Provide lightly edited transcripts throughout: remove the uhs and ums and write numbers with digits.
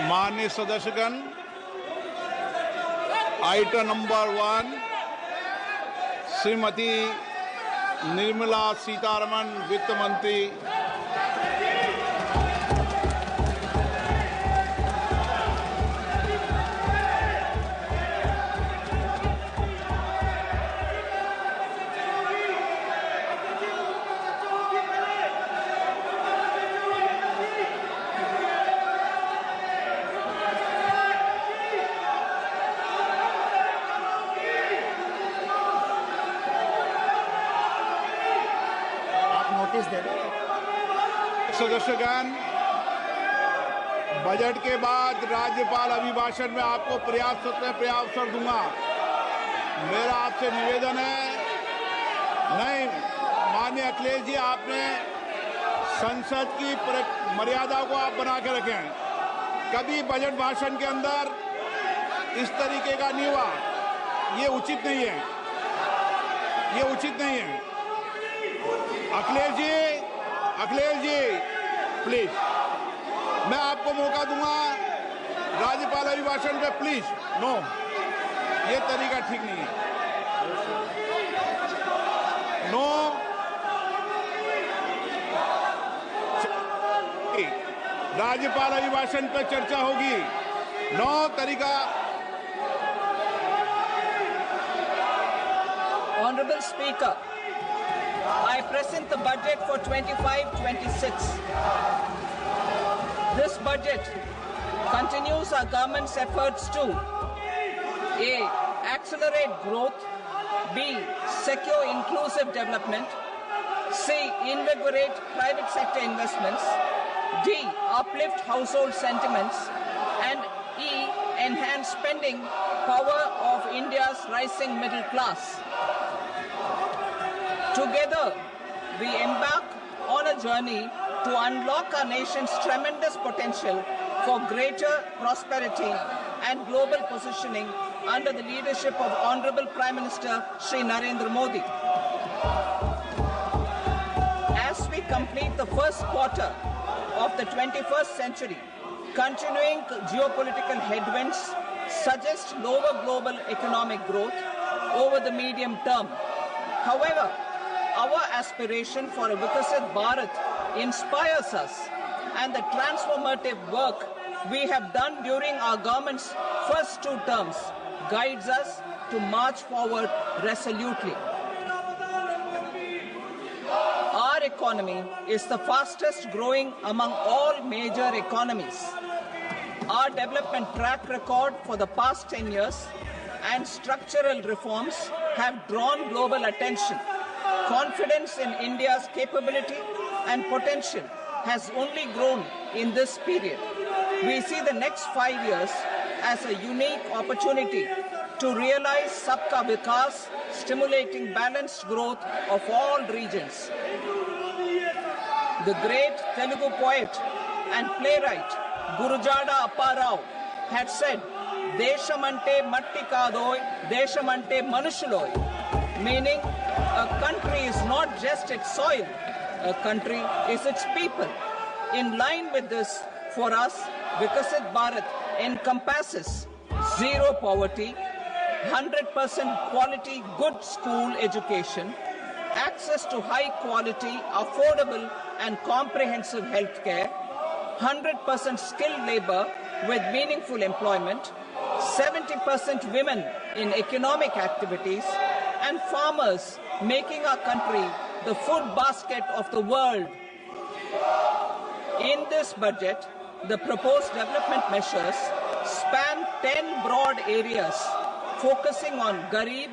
माननीय सदस्यगण, item number 1 Shrimati Nirmala Sitharaman वित्त मंत्री सदस्यगण, बजट के बाद राज्यपाल अभिभाषण में आपको पर्याप्त दूंगा। मेरा आपसे निवेदन है, नहीं माननीय अखिलेश जी, आपने संसद की मर्यादा को आप बना के रखें। कभी बजट भाषण के अंदर इस तरीके का नहीं हुआ, ये उचित नहीं है, ये उचित नहीं है। अखिलेश जी प्लीज, मैं आपको मौका दूंगा राज्यपाल अभिभाषण पे, प्लीज। नो, ये तरीका ठीक नहीं है। नो, राज्यपाल अभिभाषण पे चर्चा होगी। नो तरीका। Honorable Speaker, I present the budget for 25-26. This budget continues our government's efforts to A. Accelerate growth, B. Secure inclusive development, C. Invigorate private sector investments, D. Uplift household sentiments, and E. Enhance spending power of India's rising middle class. Together, we embark on a journey to unlock our nation's tremendous potential for greater prosperity and global positioning under the leadership of Honorable Prime Minister Shri Narendra Modi. As we complete the first quarter of the 21st century, continuing geopolitical headwinds suggest lower global economic growth over the medium term. However, our aspiration for a Vikasit Bharat inspires us, and the transformative work we have done during our government's first 2 terms guides us to march forward resolutely. Our economy is the fastest growing among all major economies. Our development track record for the past 10 years and structural reforms have drawn global attention. Confidence in India's capability and potential has only grown in this period. We see the next 5 years as a unique opportunity to realize Sabka Vikas, stimulating balanced growth of all regions. The great Telugu poet and playwright Gurujada Apparao had said, "Deshamante matti kadoy, deshamante manushuloy," meaning a country is not just its soil, a country is its people. In line with this, for us, Vikasit Bharat encompasses zero poverty, 100% quality good school education, access to high quality, affordable and comprehensive health care, 100% skilled labor with meaningful employment, 70% women in economic activities, and farmers making our country the food basket of the world. In this budget, the proposed development measures span 10 broad areas focusing on Garib,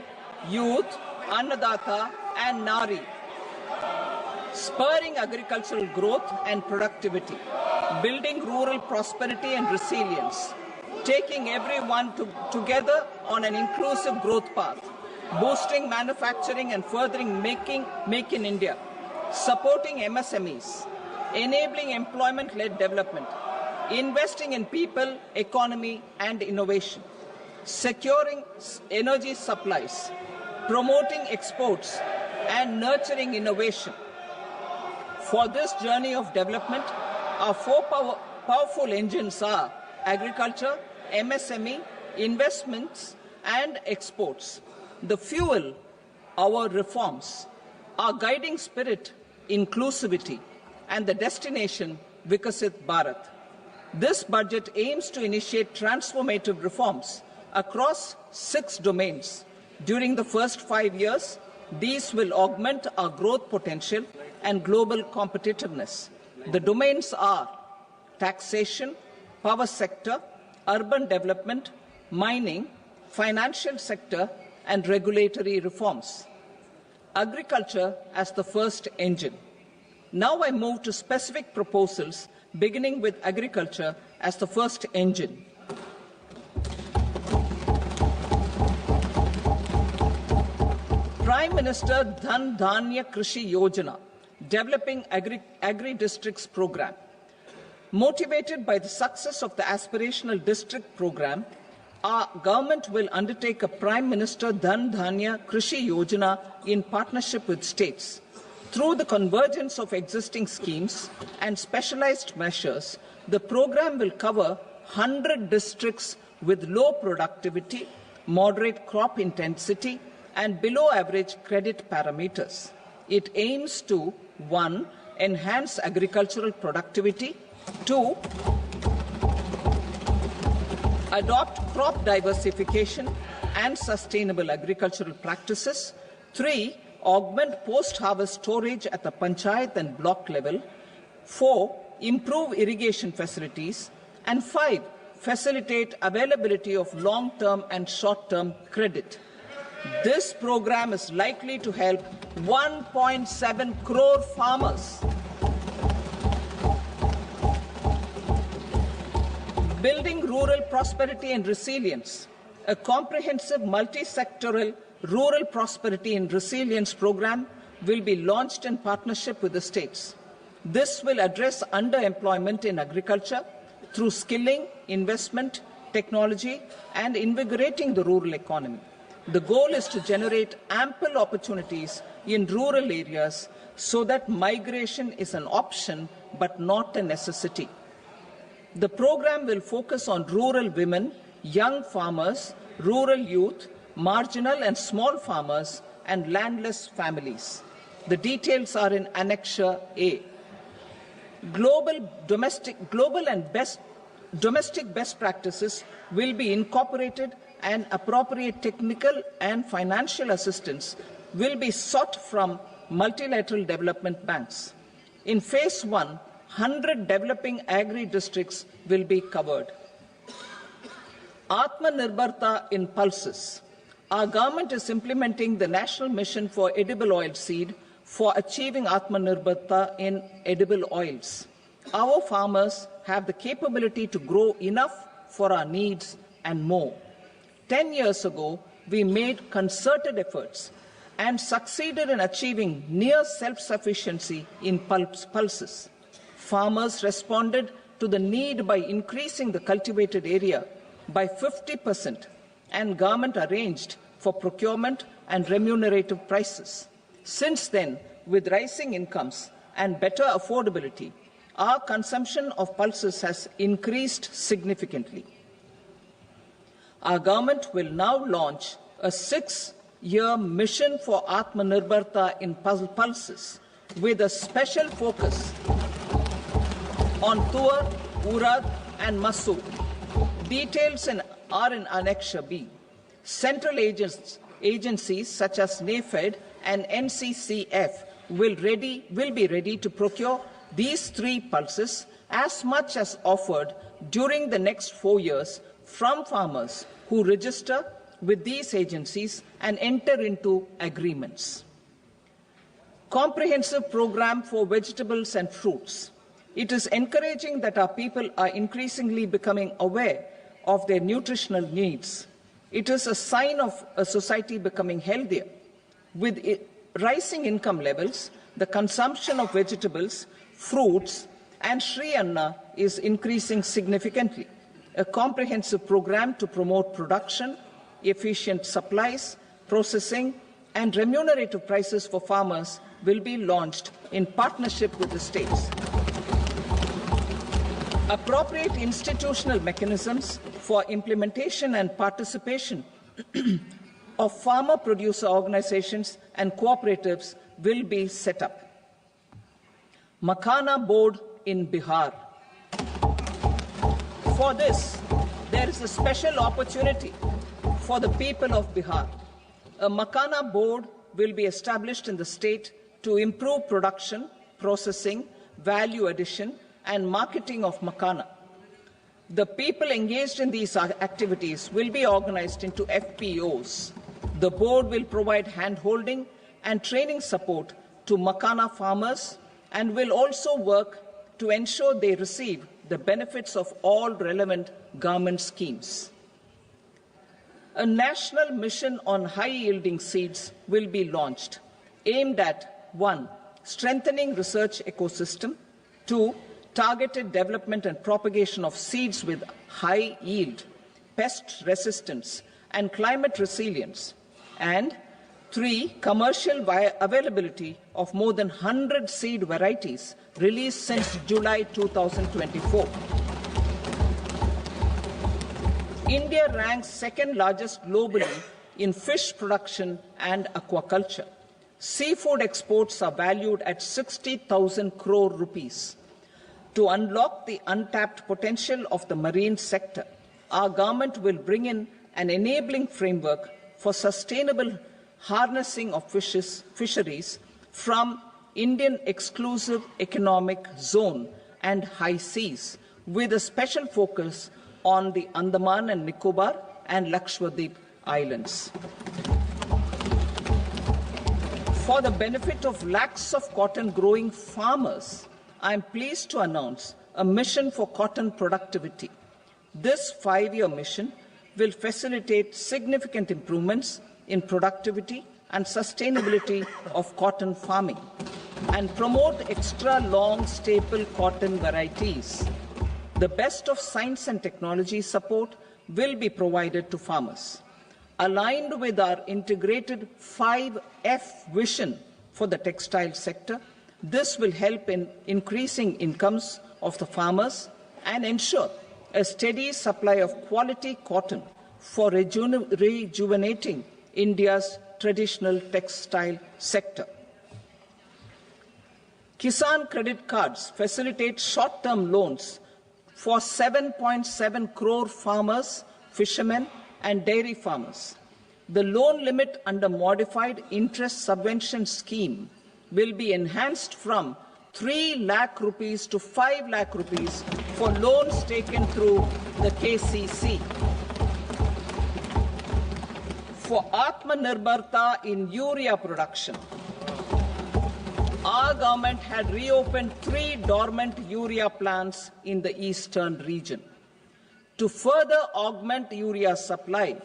youth, Annadata and Nari, spurring agricultural growth and productivity, building rural prosperity and resilience, taking everyone together on an inclusive growth path, boosting manufacturing and furthering Make in India, supporting MSMEs, enabling employment-led development, investing in people, economy and innovation, securing energy supplies, promoting exports and nurturing innovation. For this journey of development, our 4 powerful engines are agriculture, MSME, investments and exports. The fuel, our reforms, our guiding spirit, inclusivity, and the destination, Vikasit Bharat. This budget aims to initiate transformative reforms across 6 domains. During the first 5 years, these will augment our growth potential and global competitiveness. The domains are taxation, power sector, urban development, mining, financial sector, and regulatory reforms. Agriculture as the first engine. Now I move to specific proposals, beginning with agriculture as the first engine. Prime Minister Dhan Dhanya Krishi Yojana, developing agri-districts program. Motivated by the success of the aspirational district program, our government will undertake a Prime Minister Dhan Dhanya Krishi Yojana in partnership with states. Through the convergence of existing schemes and specialized measures, the program will cover 100 districts with low productivity, moderate crop intensity, and below average credit parameters. It aims to 1. Enhance agricultural productivity, 2. Adopt crop diversification and sustainable agricultural practices, 3. Augment post-harvest storage at the panchayat and block level, 4. Improve irrigation facilities, and 5. Facilitate availability of long-term and short-term credit. This program is likely to help 1.7 crore farmers. Building rural prosperity and resilience. A comprehensive multi-sectoral rural prosperity and resilience program will be launched in partnership with the states. This will address underemployment in agriculture through skilling, investment, technology, and invigorating the rural economy. The goal is to generate ample opportunities in rural areas so that migration is an option but not a necessity. The program will focus on rural women, young farmers, rural youth, marginal and small farmers, and landless families. The details are in Annexure A. Domestic best practices will be incorporated, and appropriate technical and financial assistance will be sought from multilateral development banks. In Phase 1, 100 developing agri-districts will be covered. Atmanirbharta in pulses. Our government is implementing the National Mission for Edible Oilseed for achieving Atmanirbharta in edible oils. Our farmers have the capability to grow enough for our needs and more. 10 years ago, we made concerted efforts and succeeded in achieving near self-sufficiency in pulses. Farmers responded to the need by increasing the cultivated area by 50%, and government arranged for procurement and remunerative prices. Since then, with rising incomes and better affordability, our consumption of pulses has increased significantly. Our government will now launch a 6-year mission for Atmanirbharta in pulses with a special focus on Tuar, Urad and Masoor. Details are in Annexure B. Central agencies such as NAFED and NCCF will be ready to procure these 3 pulses as much as offered during the next 4 years from farmers who register with these agencies and enter into agreements. Comprehensive program for vegetables and fruits. It is encouraging that our people are increasingly becoming aware of their nutritional needs. It is a sign of a society becoming healthier. With rising income levels, the consumption of vegetables, fruits, and Shri Anna is increasing significantly. A comprehensive program to promote production, efficient supplies, processing, and remunerative prices for farmers will be launched in partnership with the states. Appropriate institutional mechanisms for implementation and participation of farmer producer organizations and cooperatives will be set up. Makhana board in Bihar. For this, there is a special opportunity for the people of Bihar. A Makhana board will be established in the state to improve production, processing, value addition, and marketing of Makhana. The people engaged in these activities will be organized into FPOs. The board will provide hand-holding and training support to Makhana farmers and will also work to ensure they receive the benefits of all relevant government schemes. A national mission on high-yielding seeds will be launched, aimed at 1. Strengthening research ecosystem, 2. Targeted development and propagation of seeds with high yield, pest resistance, and climate resilience, and 3. Commercial availability of more than 100 seed varieties released since July 2024. India ranks second largest globally in fish production and aquaculture. Seafood exports are valued at 60,000 crore rupees. To unlock the untapped potential of the marine sector, our government will bring in an enabling framework for sustainable harnessing of fisheries from Indian exclusive economic zone and high seas, with a special focus on the Andaman and Nicobar and Lakshadweep islands. For the benefit of lakhs of cotton growing farmers, I am pleased to announce a mission for cotton productivity. This 5-year mission will facilitate significant improvements in productivity and sustainability of cotton farming and promote extra long staple cotton varieties. The best of science and technology support will be provided to farmers. Aligned with our integrated 5F vision for the textile sector, this will help in increasing incomes of the farmers and ensure a steady supply of quality cotton for rejuvenating India's traditional textile sector. Kisan credit cards facilitate short-term loans for 7.7 crore farmers, fishermen, and dairy farmers. The loan limit under modified interest subvention scheme will be enhanced from 3 lakh rupees to 5 lakh rupees for loans taken through the KCC. For Atmanirbharta in urea production, our government had reopened 3 dormant urea plants in the eastern region. To further augment urea supply,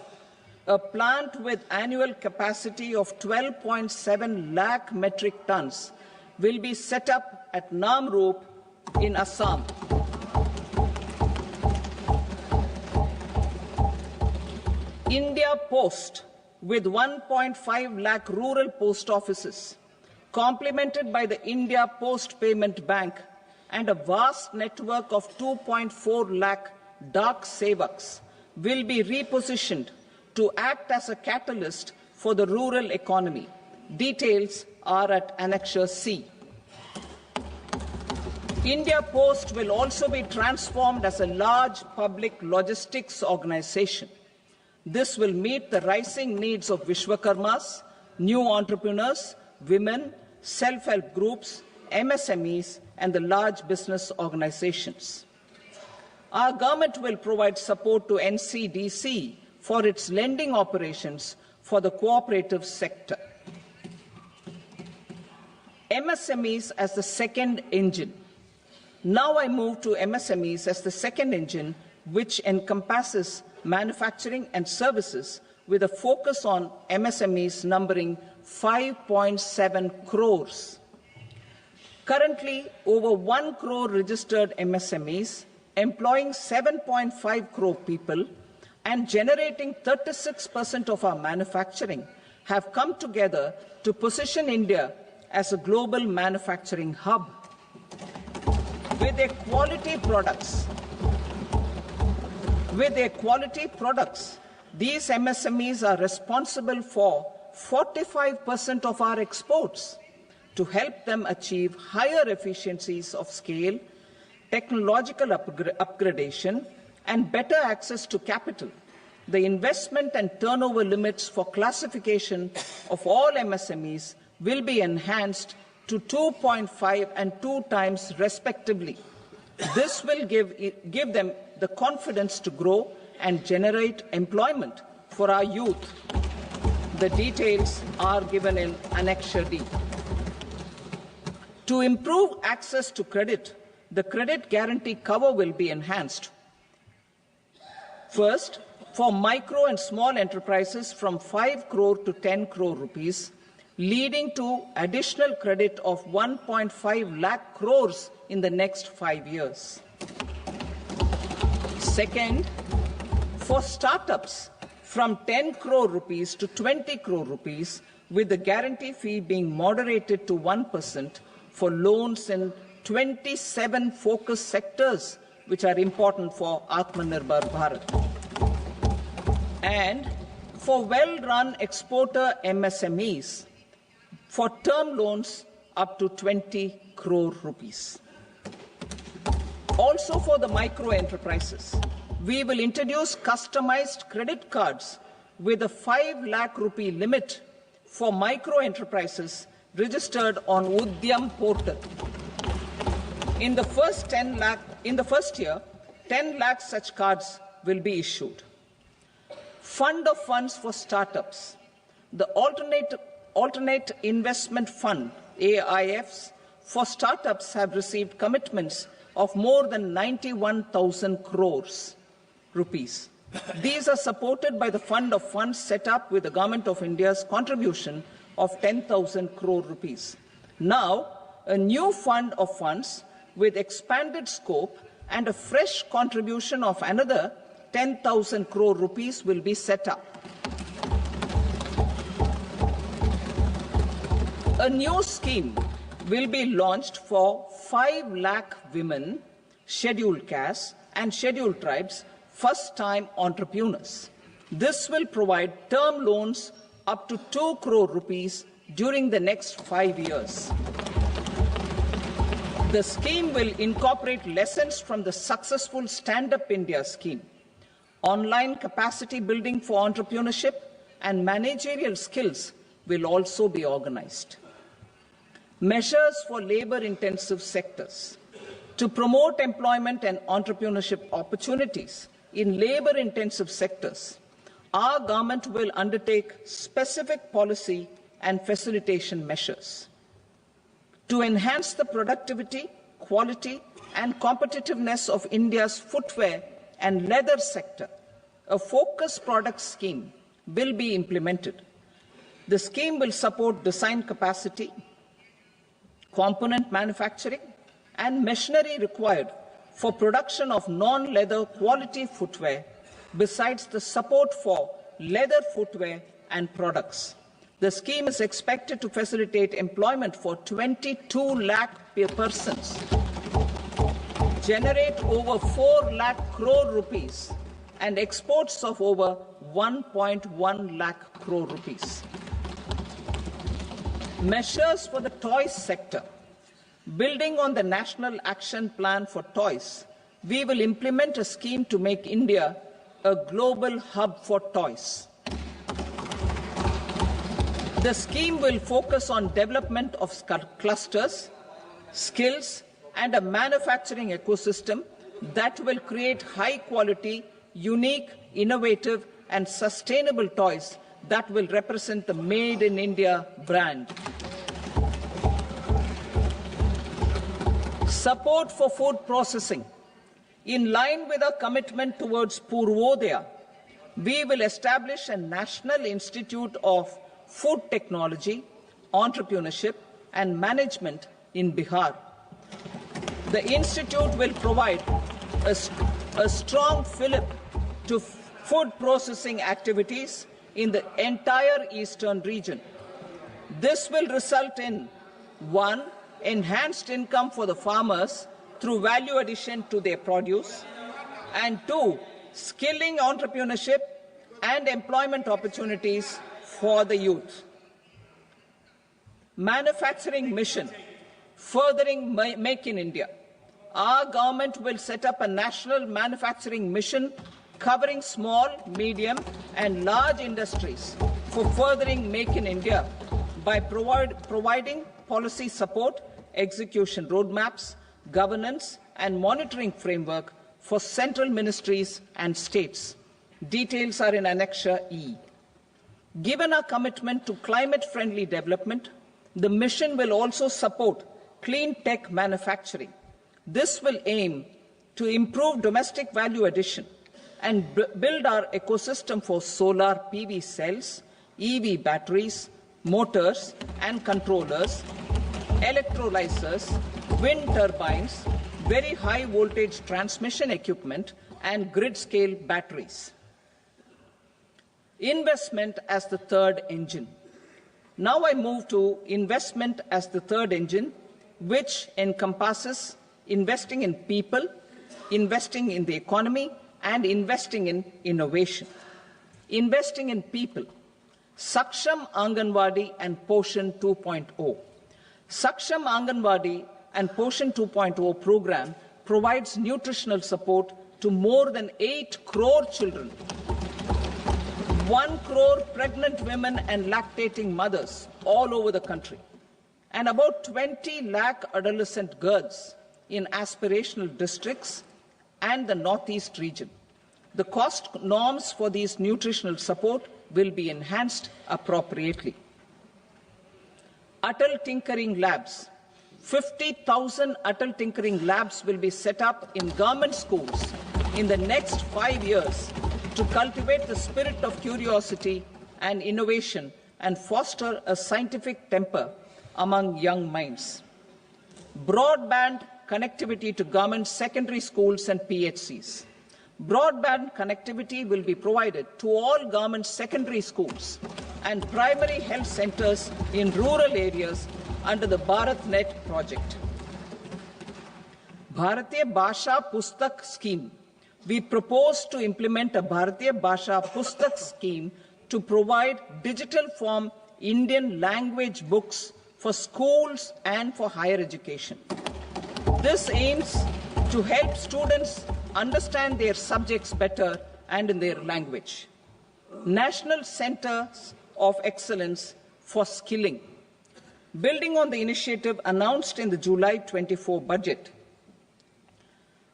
a plant with annual capacity of 12.7 lakh metric tons will be set up at Namrup in Assam. India Post, with 1.5 lakh rural post offices, complemented by the India Post Payment Bank and a vast network of 2.4 lakh Dak Sevaks, will be repositioned to act as a catalyst for the rural economy. Details are at Annexure C. India Post will also be transformed as a large public logistics organization. This will meet the rising needs of Vishwakarmas, new entrepreneurs, women, self-help groups, MSMEs, and the large business organizations. Our government will provide support to NCDC for its lending operations for the cooperative sector. MSMEs as the second engine. Now I move to MSMEs as the second engine, which encompasses manufacturing and services with a focus on MSMEs numbering 5.7 crores. Currently, over 1 crore registered MSMEs, employing 7.5 crore people, and generating 36% of our manufacturing, have come together to position India as a global manufacturing hub. With their quality products With their quality products, these MSMEs are responsible for 45% of our exports. To help them achieve higher efficiencies of scale, technological upgradation, and better access to capital, the investment and turnover limits for classification of all MSMEs will be enhanced to 2.5 and 2 times respectively. This will give them the confidence to grow and generate employment for our youth. The details are given in Annexure D. To improve access to credit, the credit guarantee cover will be enhanced. First, for micro and small enterprises from 5 crore to 10 crore rupees, leading to additional credit of 1.5 lakh crores in the next 5 years. Second, for startups from 10 crore rupees to 20 crore rupees, with the guarantee fee being moderated to 1% for loans in 27 focus sectors which are important for Atmanirbhar Bharat. And for well-run exporter MSMEs, for term loans up to 20 crore rupees. Also for the micro enterprises, we will introduce customized credit cards with a 5 lakh rupee limit for micro enterprises registered on Udyam portal. In the first year, 10 lakh such cards will be issued. Fund of funds for startups. The Alternate Investment Fund, AIFs, for startups have received commitments of more than 91,000 crores rupees. These are supported by the fund of funds set up with the Government of India's contribution of 10,000 crore rupees. Now, a new fund of funds with expanded scope and a fresh contribution of another 10,000 crore rupees will be set up. A new scheme will be launched for 5 lakh women, scheduled castes and scheduled tribes, first-time entrepreneurs. This will provide term loans up to 2 crore rupees during the next 5 years. The scheme will incorporate lessons from the successful Stand Up India scheme. Online capacity building for entrepreneurship and managerial skills will also be organized. Measures for labor-intensive sectors. To promote employment and entrepreneurship opportunities in labor-intensive sectors, our government will undertake specific policy and facilitation measures. To enhance the productivity, quality, and competitiveness of India's footwear and leather sector, a focused product scheme will be implemented. The scheme will support design capacity, component manufacturing, and machinery required for production of non-leather quality footwear, besides the support for leather footwear and products. The scheme is expected to facilitate employment for 22 lakh persons, generate over 4 lakh crore rupees, and exports of over 1.1 lakh crore rupees. Measures for the toys sector. Building on the National Action Plan for Toys, we will implement a scheme to make India a global hub for toys. The scheme will focus on development of clusters, skills, and a manufacturing ecosystem that will create high-quality, unique, innovative, and sustainable toys that will represent the Made in India brand. Support for food processing. In line with our commitment towards Purvodaya, we will establish a National Institute of Food Technology, Entrepreneurship and Management in Bihar. The institute will provide a strong fillip to food processing activities in the entire eastern region. This will result in 1. Enhanced income for the farmers through value addition to their produce, and 2. skilling, entrepreneurship, and employment opportunities for the youth. Manufacturing mission, furthering Make in India. Our government will set up a national manufacturing mission covering small, medium, and large industries for furthering Make in India by providing policy support, execution roadmaps, governance, and monitoring framework for central ministries and states. Details are in Annexure E. Given our commitment to climate-friendly development, the mission will also support clean tech manufacturing. This will aim to improve domestic value addition and build our ecosystem for solar PV cells, EV batteries, motors and controllers, electrolyzers, wind turbines, very high voltage transmission equipment, and grid-scale batteries. Investment as the third engine. Now I move to investment as the third engine, which encompasses investing in people, investing in the economy, and investing in innovation. Investing in people. Saksham Anganwadi and Poshan 2.0. Saksham Anganwadi and Poshan 2.0 program provides nutritional support to more than 8 crore children, 1 crore pregnant women and lactating mothers all over the country, and about 20 lakh adolescent girls in aspirational districts and the Northeast region. The cost norms for these nutritional support will be enhanced appropriately. Atal Tinkering Labs. 50,000 Atal Tinkering Labs will be set up in government schools in the next 5 years to cultivate the spirit of curiosity and innovation and foster a scientific temper among young minds. Broadband connectivity to government secondary schools and PHCs. Broadband connectivity will be provided to all government secondary schools and primary health centers in rural areas under the BharatNet project. Bharatiya Bhasha Pustak Scheme. We propose to implement a Bharatiya Bhasha Pustak scheme to provide digital form Indian language books for schools and for higher education. This aims to help students understand their subjects better and in their language. National Centers of Excellence for Skilling. Building on the initiative announced in the July 24 budget,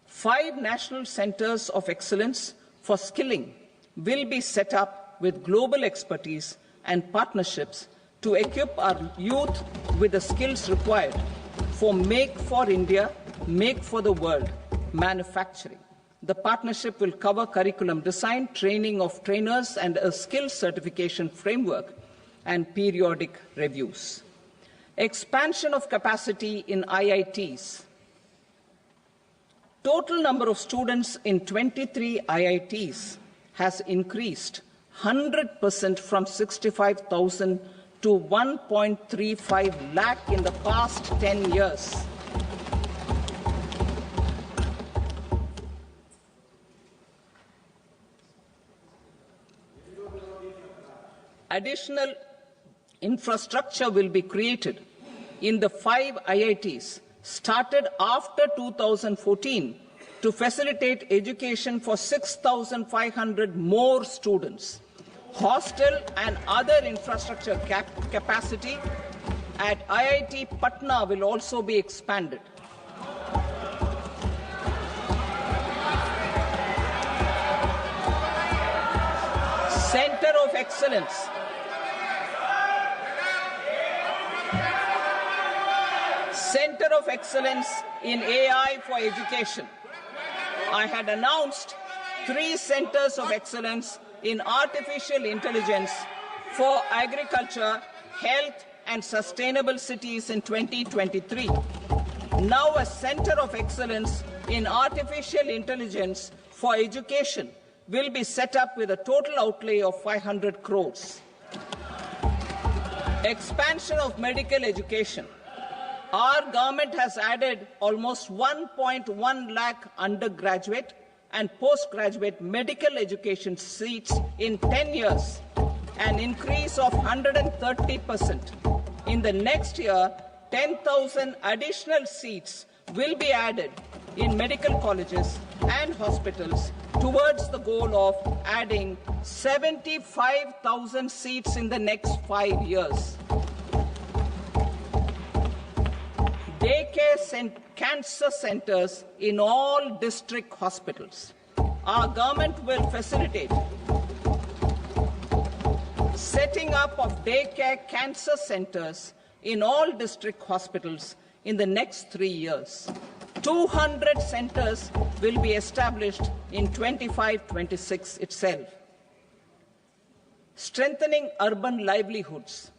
5 national centers of excellence for skilling will be set up with global expertise and partnerships to equip our youth with the skills required for Make for India, Make for the World manufacturing. The partnership will cover curriculum design, training of trainers, and a skills certification framework and periodic reviews. Expansion of capacity in IITs. Total number of students in 23 IITs has increased 100% from 65,000 to 1.35 lakh in the past 10 years. Additional infrastructure will be created in the 5 IITs started after 2014 to facilitate education for 6,500 more students. Hostel and other infrastructure capacity at IIT Patna will also be expanded. Center of Excellence. Center of Excellence in AI for Education. I had announced 3 centers of excellence in artificial intelligence for agriculture, health, and sustainable cities in 2023. Now a center of excellence in artificial intelligence for education will be set up with a total outlay of 500 crores. Expansion of medical education. Our government has added almost 1.1 lakh undergraduate and postgraduate medical education seats in 10 years, an increase of 130%. In the next year, 10,000 additional seats will be added in medical colleges and hospitals towards the goal of adding 75,000 seats in the next 5 years. Daycare cancer centers in all district hospitals. Our government will facilitate setting up of daycare cancer centers in all district hospitals in the next 3 years. 200 centers will be established in 25-26 itself. Strengthening urban livelihoods.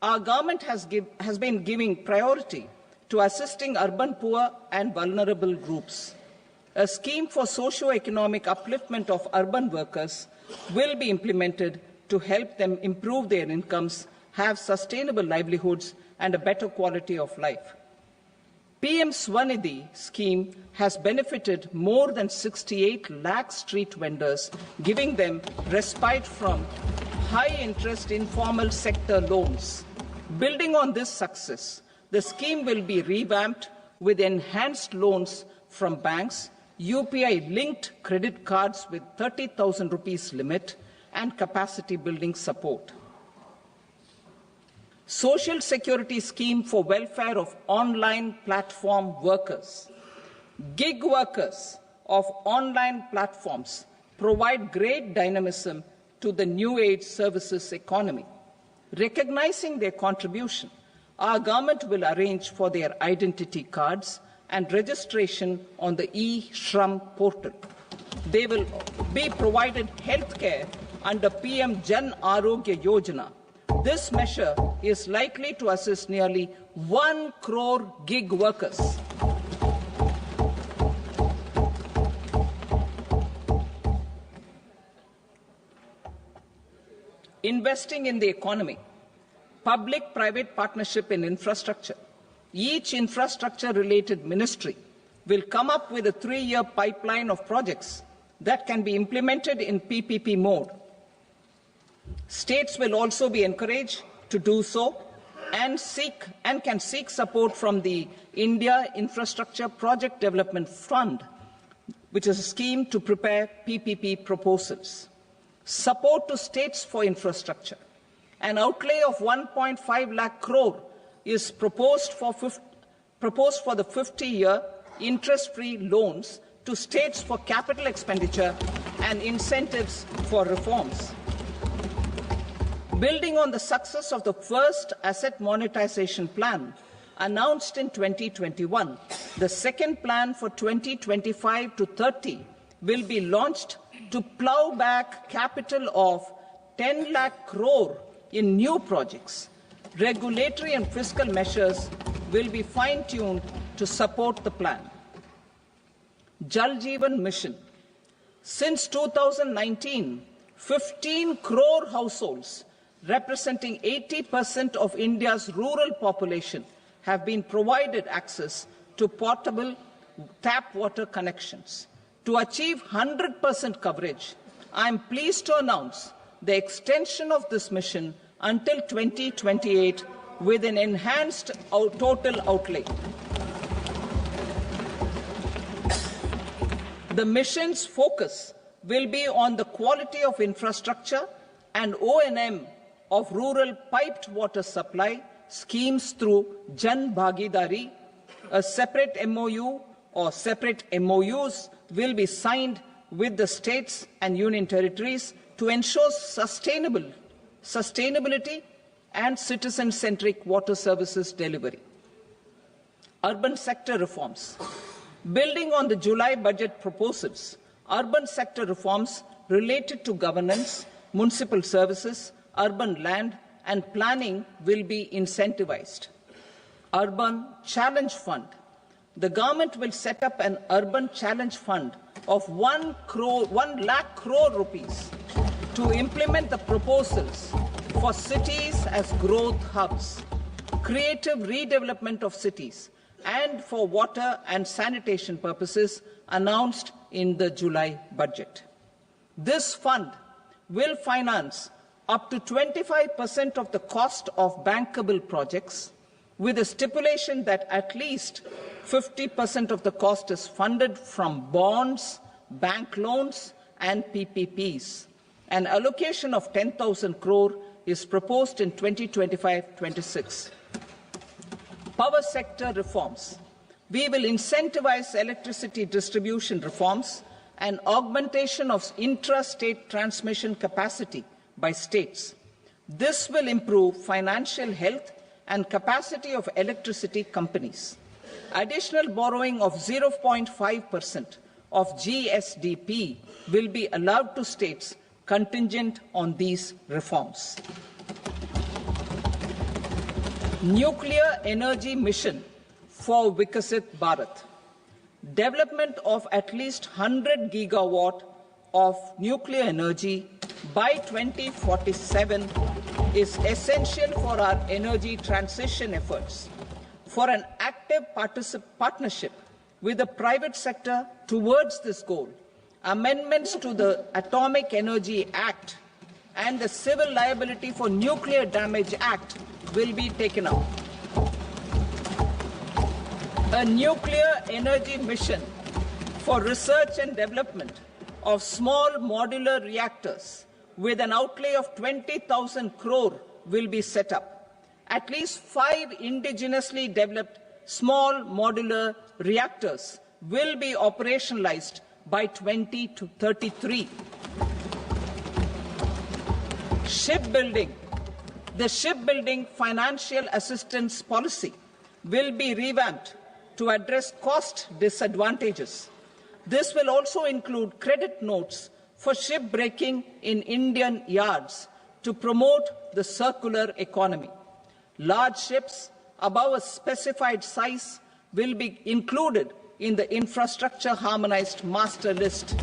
Our government has been giving priority to assisting urban poor and vulnerable groups. A scheme for socio-economic upliftment of urban workers will be implemented to help them improve their incomes, have sustainable livelihoods, and a better quality of life. PM Swanidhi scheme has benefited more than 68 lakh street vendors, giving them respite from high-interest informal sector loans. Building on this success, the scheme will be revamped with enhanced loans from banks, UPI-linked credit cards with 30,000 rupees limit, and capacity building support. Social Security Scheme for welfare of online platform workers. Gig workers of online platforms provide great dynamism to the new age services economy. Recognizing their contribution, our government will arrange for their identity cards and registration on the e-Shram portal. They will be provided health care under PM Jan Arogya Yojana. This measure is likely to assist nearly 1 crore gig workers. Investing in the economy. Public-private partnership in infrastructure. Each infrastructure-related ministry will come up with a 3-year pipeline of projects that can be implemented in PPP mode. States will also be encouraged to do so and can seek support from the India Infrastructure Project Development Fund, which is a scheme to prepare PPP proposals. Support to states for infrastructure. An outlay of 1.5 lakh crore is proposed for the 50-year interest-free loans to states for capital expenditure and incentives for reforms. Building on the success of the first asset monetization plan announced in 2021, the second plan for 2025 to 30 will be launched to plow back capital of 10 lakh crore in new projects. Regulatory and fiscal measures will be fine-tuned to support the plan. Jal Jeevan Mission. Since 2019, 15 crore households representing 80% of India's rural population have been provided access to portable tap water connections. To achieve 100% coverage, I am pleased to announce the extension of this mission until 2028 with an enhanced total outlay. The mission's focus will be on the quality of infrastructure and O&M of rural piped water supply schemes through Jan Bhagidari. A separate MOU or separate MOUs will be signed with the states and union territories to ensure sustainability and citizen-centric water services delivery. Urban sector reforms. Building on the July budget proposals, urban sector reforms related to governance, municipal services, urban land and planning will be incentivized. Urban Challenge Fund. The government will set up an Urban Challenge Fund of 1 lakh crore rupees to implement the proposals for cities as growth hubs, creative redevelopment of cities, and for water and sanitation purposes announced in the July budget. This fund will finance up to 25% of the cost of bankable projects, with a stipulation that at least 50% of the cost is funded from bonds, bank loans, and PPPs. An allocation of 10,000 crore is proposed in 2025-26. Power sector reforms. We will incentivize electricity distribution reforms and augmentation of intra-state transmission capacity by states. This will improve financial health and capacity of electricity companies. Additional borrowing of 0.5% of GSDP will be allowed to states contingent on these reforms. Nuclear energy mission for Vikasit Bharat. Development of at least 100 gigawatt of nuclear energy by 2047 is essential for our energy transition efforts. For an active partnership with the private sector towards this goal, amendments to the Atomic Energy Act and the Civil Liability for Nuclear Damage Act will be taken up. A nuclear energy mission for research and development of small modular reactors with an outlay of 20,000 crore will be set up. At least 5 indigenously developed small modular reactors will be operationalized by 2033. Shipbuilding. The shipbuilding financial assistance policy will be revamped to address cost disadvantages. This will also include credit notes for shipbreaking in Indian yards to promote the circular economy. Large ships above a specified size will be included in the infrastructure harmonized master list.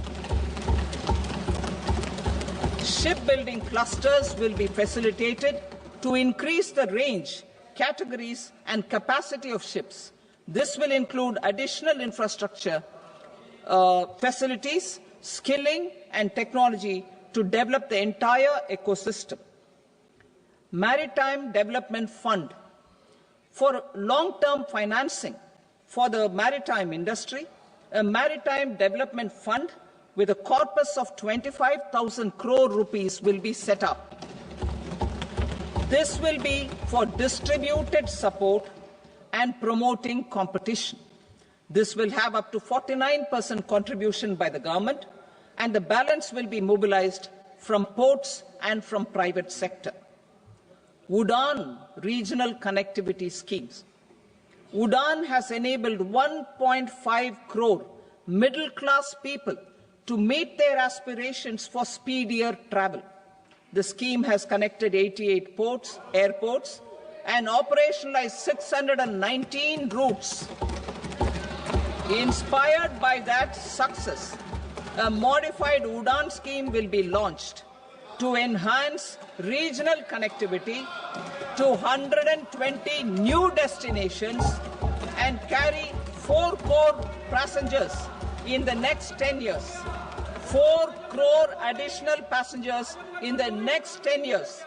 Shipbuilding clusters will be facilitated to increase the range, categories, and capacity of ships. This will include additional infrastructure, facilities, skilling, and technology to develop the entire ecosystem. Maritime Development Fund. For long-term financing for the maritime industry, a Maritime Development Fund with a corpus of 25,000 crore rupees will be set up. This will be for distributed support and promoting competition. This will have up to 49% contribution by the government, and the balance will be mobilized from ports and from private sector. UDAN regional connectivity schemes. UDAN has enabled 1.5 crore middle-class people to meet their aspirations for speedier travel. The scheme has connected 88 airports, and operationalized 619 routes. Inspired by that success, a modified UDAN scheme will be launched to enhance regional connectivity to 120 new destinations and carry 4 crore passengers in the next 10 years. 4 crore additional passengers in the next 10 years.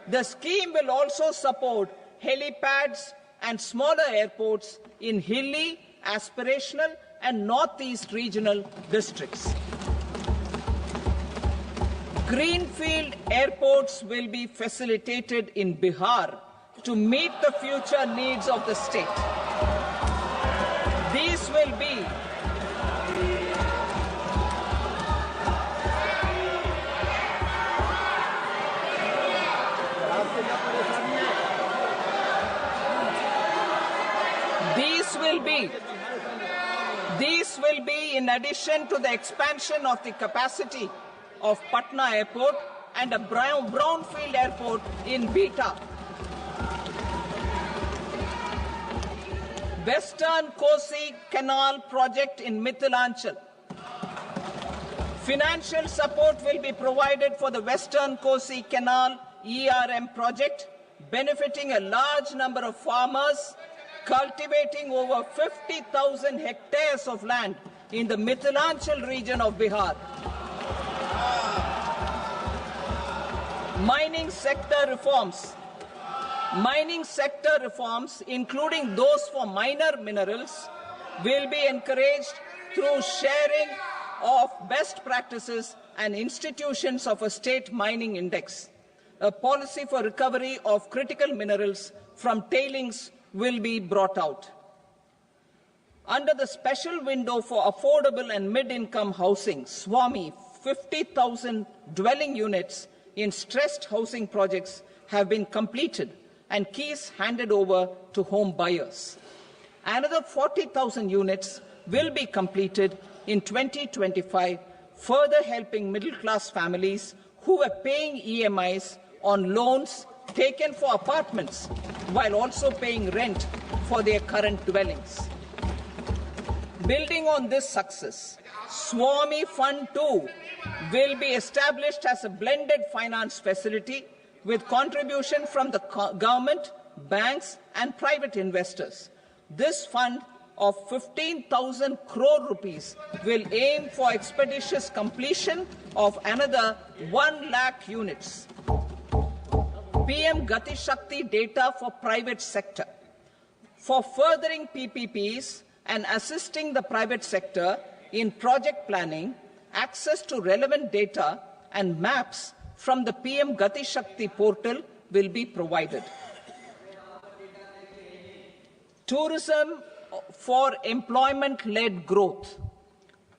The scheme will also support helipads and smaller airports in hilly, aspirational, and northeast regional districts. Greenfield airports will be facilitated in Bihar to meet the future needs of the state. These will be These will be in addition to the expansion of the capacity of Patna Airport and a brownfield airport in Bihar. Western Kosi Canal project in Mithilanchal. Financial support will be provided for the Western Kosi Canal ERM project, benefiting a large number of farmers, cultivating over 50,000 hectares of land in the Mithilanchal region of Bihar. Mining sector reforms, including those for minor minerals, will be encouraged through sharing of best practices and institutions of a state mining index. A policy for recovery of critical minerals from tailings will be brought out. Under the special window for affordable and mid-income housing, SWAMI, 50,000 dwelling units in stressed housing projects have been completed and keys handed over to home buyers. Another 40,000 units will be completed in 2025, further helping middle-class families who were paying EMIs on loans taken for apartments while also paying rent for their current dwellings. Building on this success, SWAMI Fund 2 will be established as a blended finance facility with contribution from the government, banks and private investors. This fund of 15,000 crore rupees will aim for expeditious completion of another 1 lakh units. PM Gati Shakti data for private sector. For furthering PPPs and assisting the private sector in project planning, access to relevant data and maps from the PM Gati Shakti portal will be provided. Tourism for employment-led growth.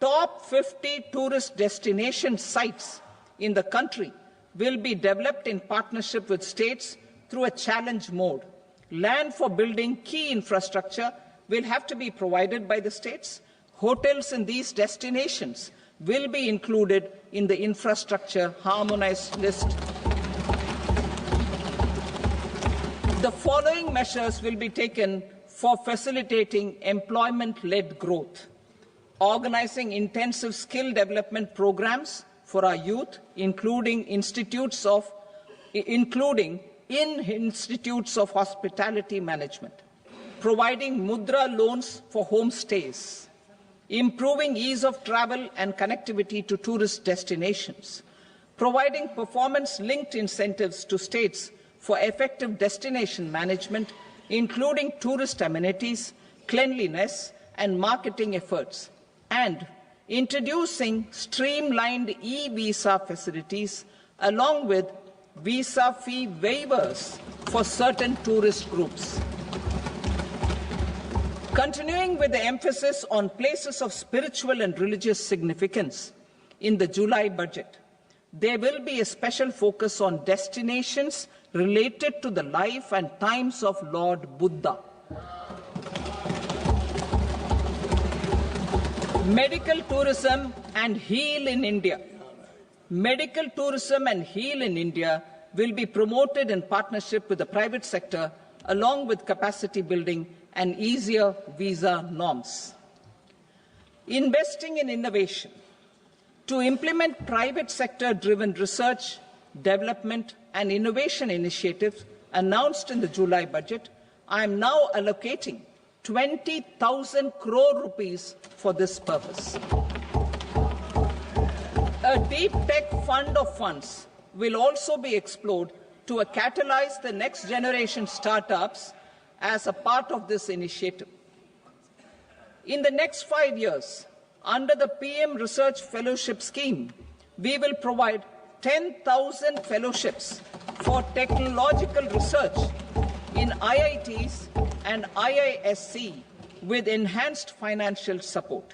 Top 50 tourist destination sites in the country will be developed in partnership with states through a challenge mode. Land for building key infrastructure will have to be provided by the states. Hotels in these destinations will be included in the infrastructure harmonized list. The following measures will be taken for facilitating employment-led growth. Organizing intensive skill development programs for our youth, including in institutes of hospitality management. Providing mudra loans for homestays. Improving ease of travel and connectivity to tourist destinations. Providing performance-linked incentives to states for effective destination management, including tourist amenities, cleanliness, and marketing efforts. And introducing streamlined e-visa facilities along with visa fee waivers for certain tourist groups. Continuing with the emphasis on places of spiritual and religious significance, in the July budget, there will be a special focus on destinations related to the life and times of Lord Buddha. Medical tourism and heal in India. Medical tourism and heal in India will be promoted in partnership with the private sector, along with capacity building and easier visa norms. Investing in innovation. To implement private sector-driven research, development and innovation initiatives announced in the July budget, I am now allocating 20,000 crore rupees for this purpose. A deep tech fund of funds will also be explored to catalyze the next generation startups as a part of this initiative. In the next 5 years, under the PM Research Fellowship Scheme, we will provide 10,000 fellowships for technological research in IITs and IISc with enhanced financial support.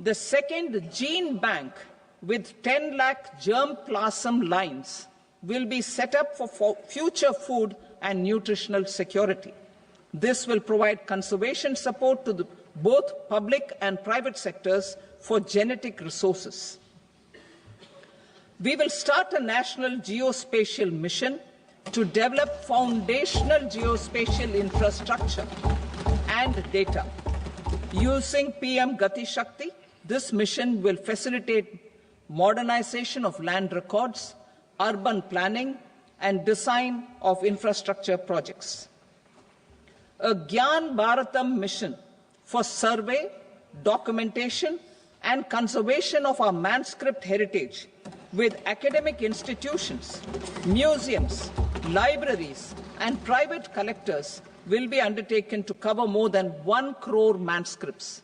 The second gene bank with 10 lakh germplasm lines will be set up for future food and nutritional security. This will provide conservation support to both public and private sectors for genetic resources. We will start a national geospatial mission to develop foundational geospatial infrastructure and data. Using PM Gati Shakti, this mission will facilitate modernization of land records, urban planning, and design of infrastructure projects. A Gyan Bharatam mission for survey, documentation, and conservation of our manuscript heritage with academic institutions, museums, libraries, and private collectors will be undertaken to cover more than 1 crore manuscripts.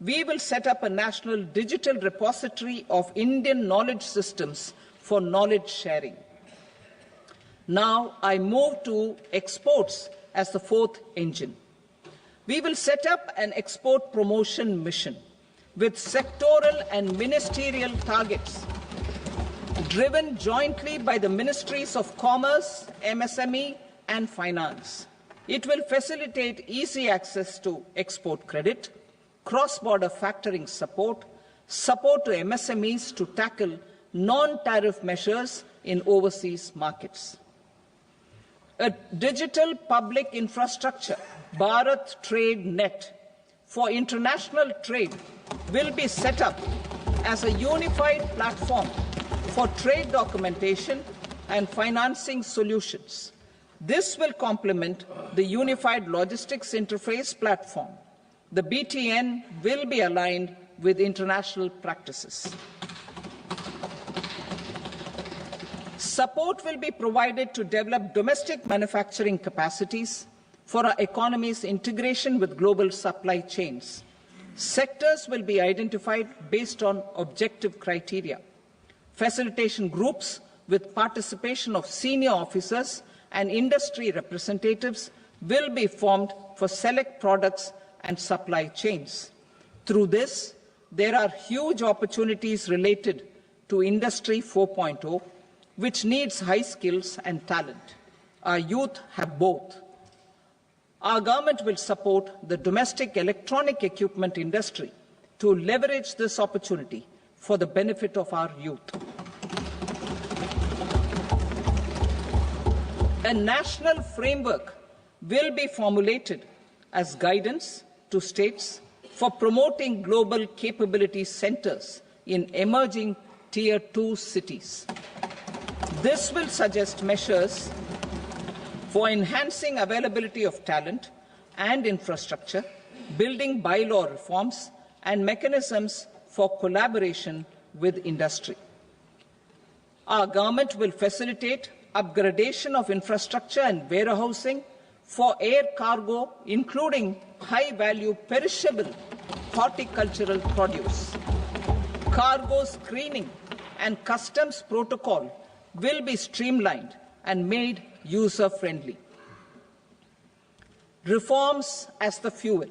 We will set up a national digital repository of Indian knowledge systems for knowledge sharing. Now I move to exports as the fourth engine. We will set up an export promotion mission with sectoral and ministerial targets driven jointly by the Ministries of Commerce, MSME, and Finance. It will facilitate easy access to export credit, cross-border factoring support, support to MSMEs to tackle non-tariff measures in overseas markets. A digital public infrastructure, Bharat Trade Net, for international trade will be set up as a unified platform for trade documentation and financing solutions. This will complement the Unified Logistics Interface platform. The BTN will be aligned with international practices. Support will be provided to develop domestic manufacturing capacities for our economy's integration with global supply chains. Sectors will be identified based on objective criteria. Facilitation groups with participation of senior officers and industry representatives will be formed for select products and supply chains. Through this, there are huge opportunities related to Industry 4.0, which needs high skills and talent. Our youth have both. Our government will support the domestic electronic equipment industry to leverage this opportunity for the benefit of our youth. A national framework will be formulated as guidance to states for promoting global capability centers in emerging Tier 2 cities. This will suggest measures for enhancing availability of talent and infrastructure, building bylaw reforms, and mechanisms for collaboration with industry. Our government will facilitate upgradation of infrastructure and warehousing for air cargo, including high-value perishable horticultural produce. Cargo screening and customs protocol will be streamlined and made user-friendly. Reforms as the fuel.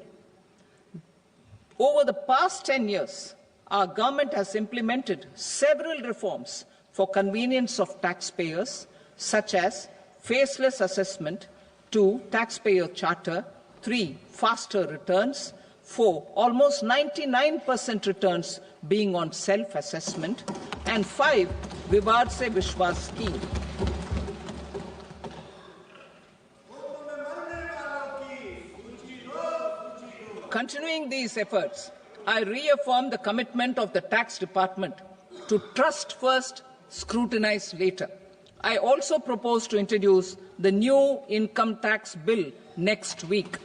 Over the past 10 years, our government has implemented several reforms for convenience of taxpayers, such as faceless assessment, 2, taxpayer charter, 3, faster returns, 4, almost 99% returns being on self-assessment, and 5, Vivad Se Vishwas scheme. Continuing these efforts, I reaffirm the commitment of the Tax Department to trust first, scrutinize later. I also propose to introduce the new income tax bill next week.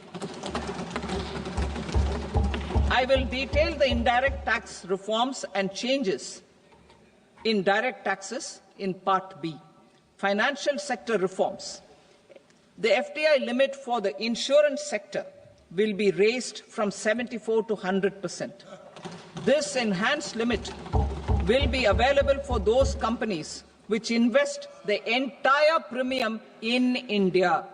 I will detail the indirect tax reforms and changes in direct taxes in Part B. Financial sector reforms. The FDI limit for the insurance sector will be raised from 74 to 100%. This enhanced limit will be available for those companies which invest the entire premium in India.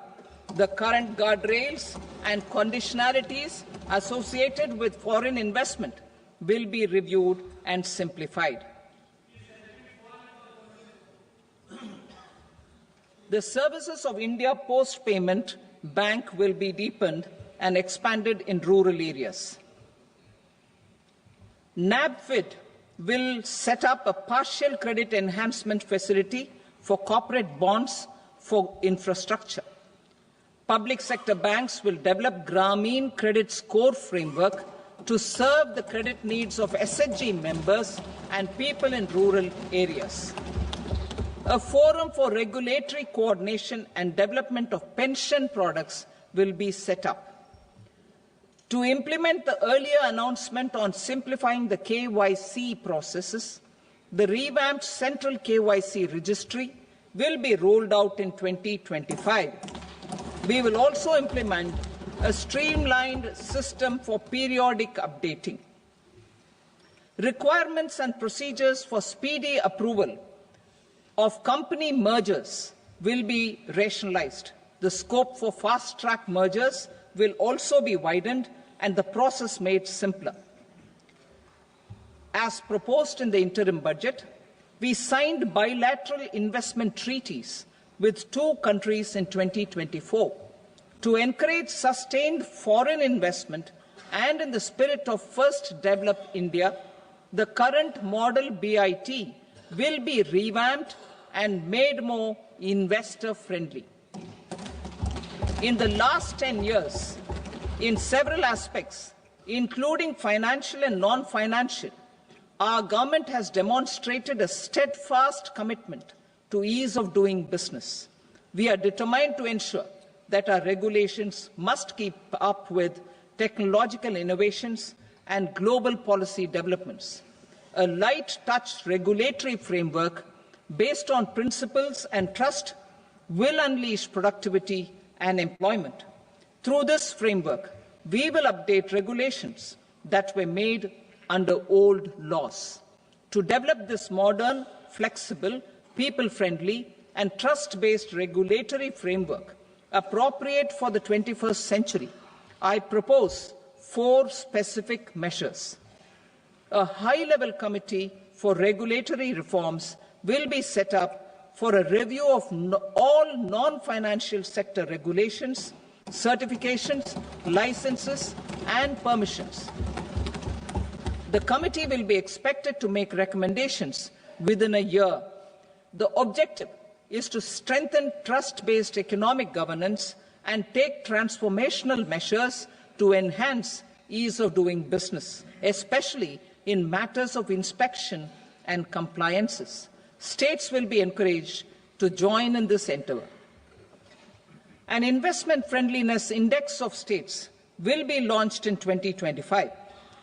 The current guardrails and conditionalities associated with foreign investment will be reviewed and simplified. The services of India Post Payment Bank will be deepened and expanded in rural areas. NABFID will set up a partial credit enhancement facility for corporate bonds for infrastructure. Public sector banks will develop Grameen Credit Score framework to serve the credit needs of SHG members and people in rural areas. A forum for regulatory coordination and development of pension products will be set up. To implement the earlier announcement on simplifying the KYC processes, the revamped Central KYC Registry will be rolled out in 2025. We will also implement a streamlined system for periodic updating. Requirements and procedures for speedy approval of company mergers will be rationalized. The scope for fast-track mergers will also be widened and the process made simpler. As proposed in the interim budget, we signed bilateral investment treaties with 2 countries in 2024 to encourage sustained foreign investment, and in the spirit of First Develop India, the current model BIT will be revamped and made more investor-friendly. In the last 10 years, in several aspects, including financial and non-financial, our government has demonstrated a steadfast commitment to ease of doing business. We are determined to ensure that our regulations must keep up with technological innovations and global policy developments. A light-touch regulatory framework based on principles and trust will unleash productivity and employment. Through this framework, we will update regulations that were made under old laws. To develop this modern, flexible, people-friendly and trust-based regulatory framework appropriate for the 21st century, I propose 4 specific measures. A high-level committee for regulatory reforms will be set up for a review of all non-financial sector regulations, certifications, licenses, and permissions. The committee will be expected to make recommendations within a year. The objective is to strengthen trust-based economic governance and take transformational measures to enhance ease of doing business, especially in matters of inspection and compliances. States will be encouraged to join in this endeavour. An investment friendliness index of states will be launched in 2025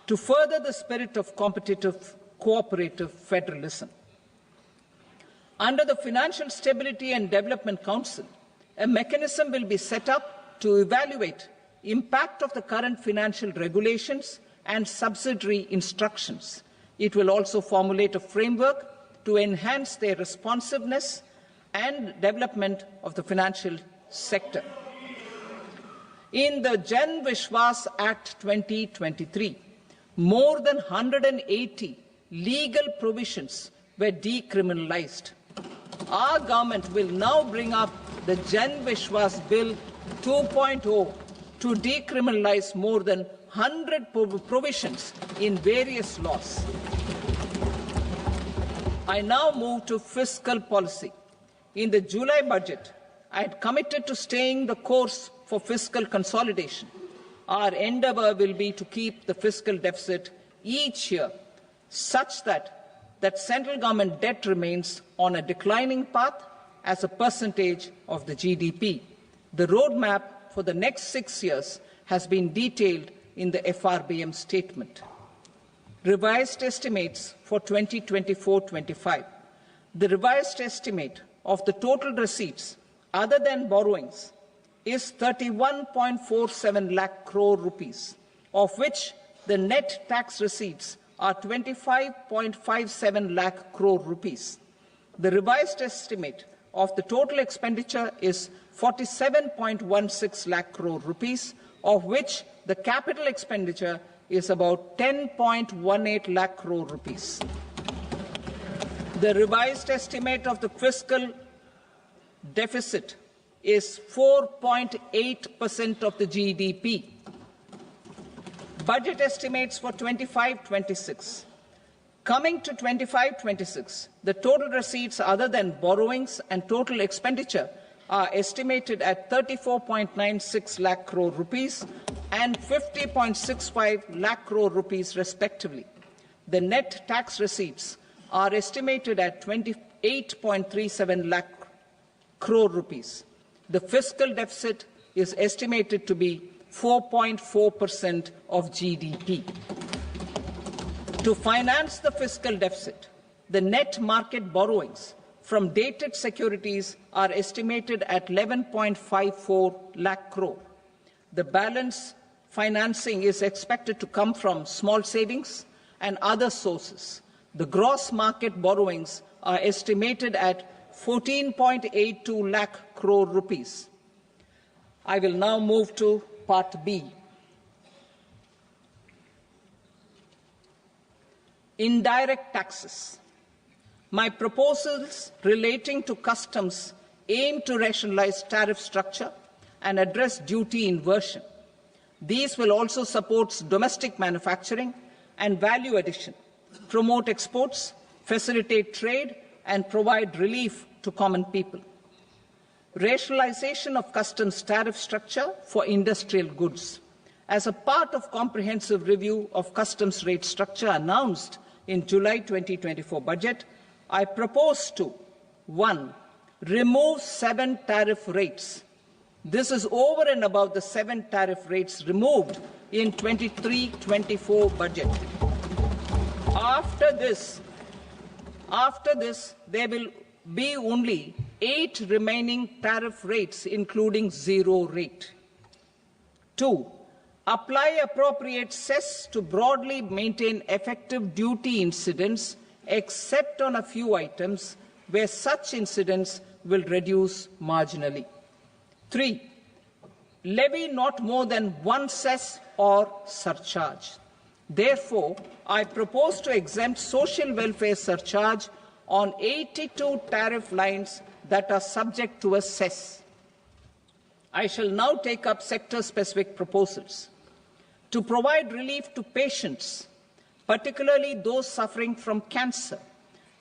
to further the spirit of competitive, cooperative federalism. Under the Financial Stability and Development Council, a mechanism will be set up to evaluate impact of the current financial regulations and subsidiary instructions. It will also formulate a framework to enhance their responsiveness and development of the financial sector. In the Jan Vishwas Act 2023, more than 180 legal provisions were decriminalized. Our government will now bring up the Jan Vishwas Bill 2.0 to decriminalize more than 100 provisions in various laws. I now move to fiscal policy. In the July budget, I had committed to staying the course for fiscal consolidation. Our endeavour will be to keep the fiscal deficit each year such that central government debt remains on a declining path as a percentage of the GDP. The roadmap for the next 6 years has been detailed in the FRBM statement. Revised estimates for 2024-25. The revised estimate of the total receipts other than borrowings is 31.47 lakh crore rupees, of which the net tax receipts are 25.57 lakh crore rupees. The revised estimate of the total expenditure is 47.16 lakh crore rupees, of which the capital expenditure is about 10.18 lakh crore rupees. The revised estimate of the fiscal deficit is 4.8% of the GDP. Budget estimates for 25-26. Coming to 25-26, the total receipts other than borrowings and total expenditure are estimated at 34.96 lakh crore rupees and 50.65 lakh crore rupees respectively. The net tax receipts are estimated at 28.37 lakh crore rupees. The fiscal deficit is estimated to be 4.4% of GDP. To finance the fiscal deficit, the net market borrowings from dated securities are estimated at 11.54 lakh crore. The balance financing is expected to come from small savings and other sources. The gross market borrowings are estimated at 14.82 lakh crore rupees. I will now move to Part B. Indirect taxes. My proposals relating to customs aim to rationalize tariff structure and address duty inversion. These will also support domestic manufacturing and value addition, promote exports, facilitate trade, and provide relief to common people. Rationalization of customs tariff structure for industrial goods. As a part of comprehensive review of customs rate structure announced in July 2024 budget, I propose to 1. Remove 7 tariff rates. This is over and above the 7 tariff rates removed in 23-24 budget. After this, there will be only 8 remaining tariff rates, including 0 rate. 2. Apply appropriate cess to broadly maintain effective duty incidence, except on a few items where such incidence will reduce marginally. 3. Levy not more than 1 cess or surcharge. Therefore, I propose to exempt social welfare surcharge on 82 tariff lines that are subject to a cess. I shall now take up sector-specific proposals. To provide relief to patients, particularly those suffering from cancer,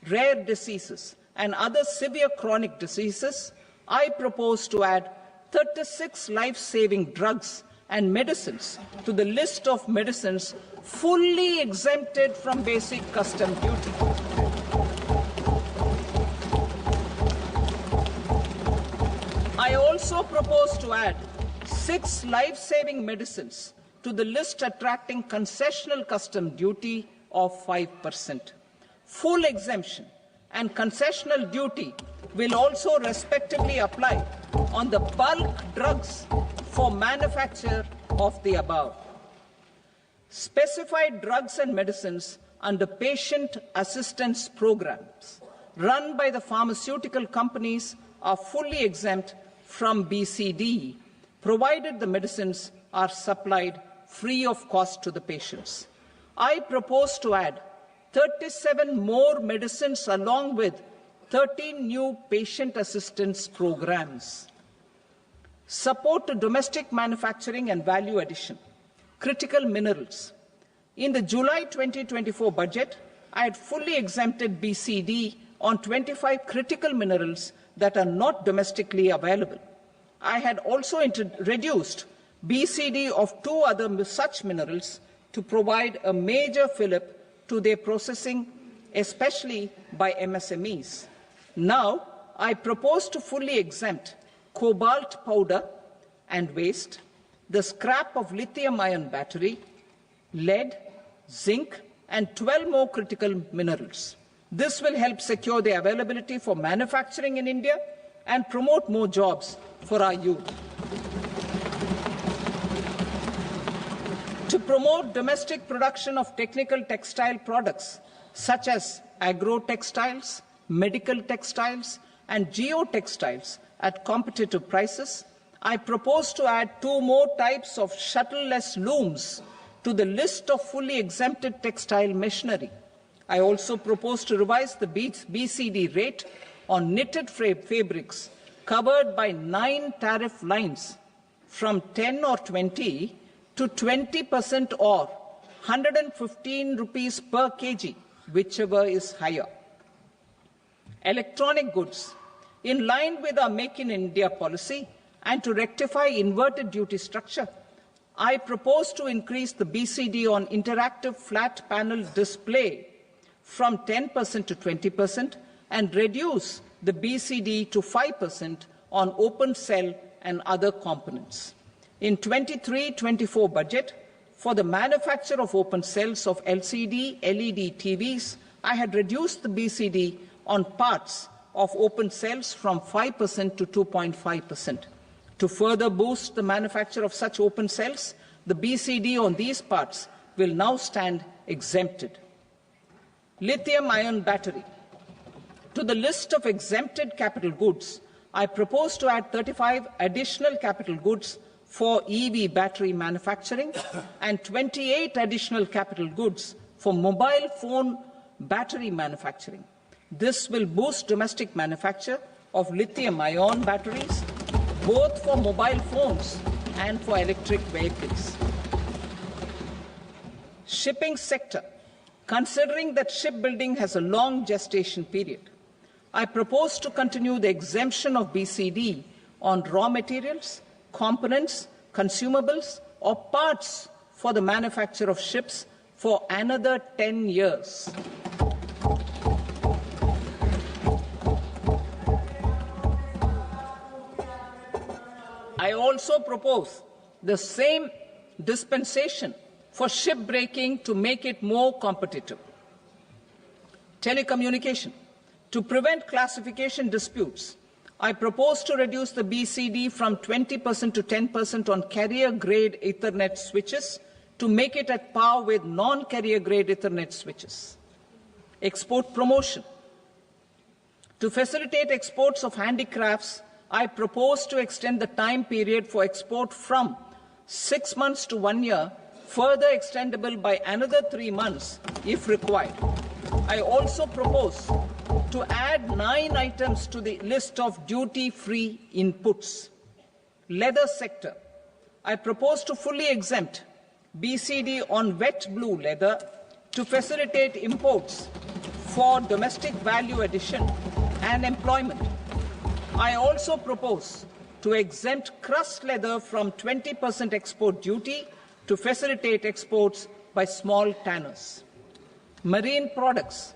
rare diseases, and other severe chronic diseases, I propose to add 36 life-saving drugs and medicines to the list of medicines fully exempted from basic custom duty. I also propose to add 6 life-saving medicines to the list attracting concessional custom duty of 5%. Full exemption and concessional duty will also respectively apply on the bulk drugs for manufacture of the above. Specified drugs and medicines under patient assistance programs run by the pharmaceutical companies are fully exempt from BCD, provided the medicines are supplied free of cost to the patients. I propose to add 37 more medicines along with 13 new patient assistance programs. Support to domestic manufacturing and value addition. Critical minerals. In the July 2024 budget, I had fully exempted BCD on 25 critical minerals that are not domestically available. I had also reduced BCD of 2 other such minerals to provide a major fillip to their processing, especially by MSMEs. Now, I propose to fully exempt cobalt powder and waste, the scrap of lithium-ion battery, lead, zinc, and 12 more critical minerals. This will help secure their availability for manufacturing in India and promote more jobs for our youth. To promote domestic production of technical textile products such as agro-textiles, medical textiles, and geotextiles at competitive prices, I propose to add 2 more types of shuttle-less looms to the list of fully exempted textile machinery. I also propose to revise the BCD rate on knitted fabrics covered by 9 tariff lines from 10 or 20 to 20% or 115 rupees per kg, whichever is higher. Electronic goods. In line with our Make in India policy and to rectify inverted duty structure, I propose to increase the BCD on interactive flat panel display from 10% to 20% and reduce the BCD to 5% on open cell and other components. In 23-24 budget, for the manufacture of open cells of LCD, LED TVs, I had reduced the BCD on parts of open cells from 5% to 2.5%. To further boost the manufacture of such open cells, the BCD on these parts will now stand exempted. Lithium-ion battery. To the list of exempted capital goods, I propose to add 35 additional capital goods for EV battery manufacturing and 28 additional capital goods for mobile phone battery manufacturing. This will boost domestic manufacture of lithium-ion batteries, both for mobile phones and for electric vehicles. Shipping sector. Considering that shipbuilding has a long gestation period, I propose to continue the exemption of BCD on raw materials, components, consumables, or parts for the manufacture of ships for another 10 years. I also propose the same dispensation for shipbreaking to make it more competitive. Telecommunication. To prevent classification disputes, I propose to reduce the BCD from 20% to 10% on carrier-grade Ethernet switches to make it at par with non-carrier-grade Ethernet switches. Export promotion. To facilitate exports of handicrafts, I propose to extend the time period for export from 6 months to 1 year, further extendable by another 3 months if required. I also propose to add 9 items to the list of duty-free inputs. Leather sector. I propose to fully exempt BCD on wet blue leather to facilitate imports for domestic value addition and employment. I also propose to exempt crust leather from 20% export duty to facilitate exports by small tanners. Marine products.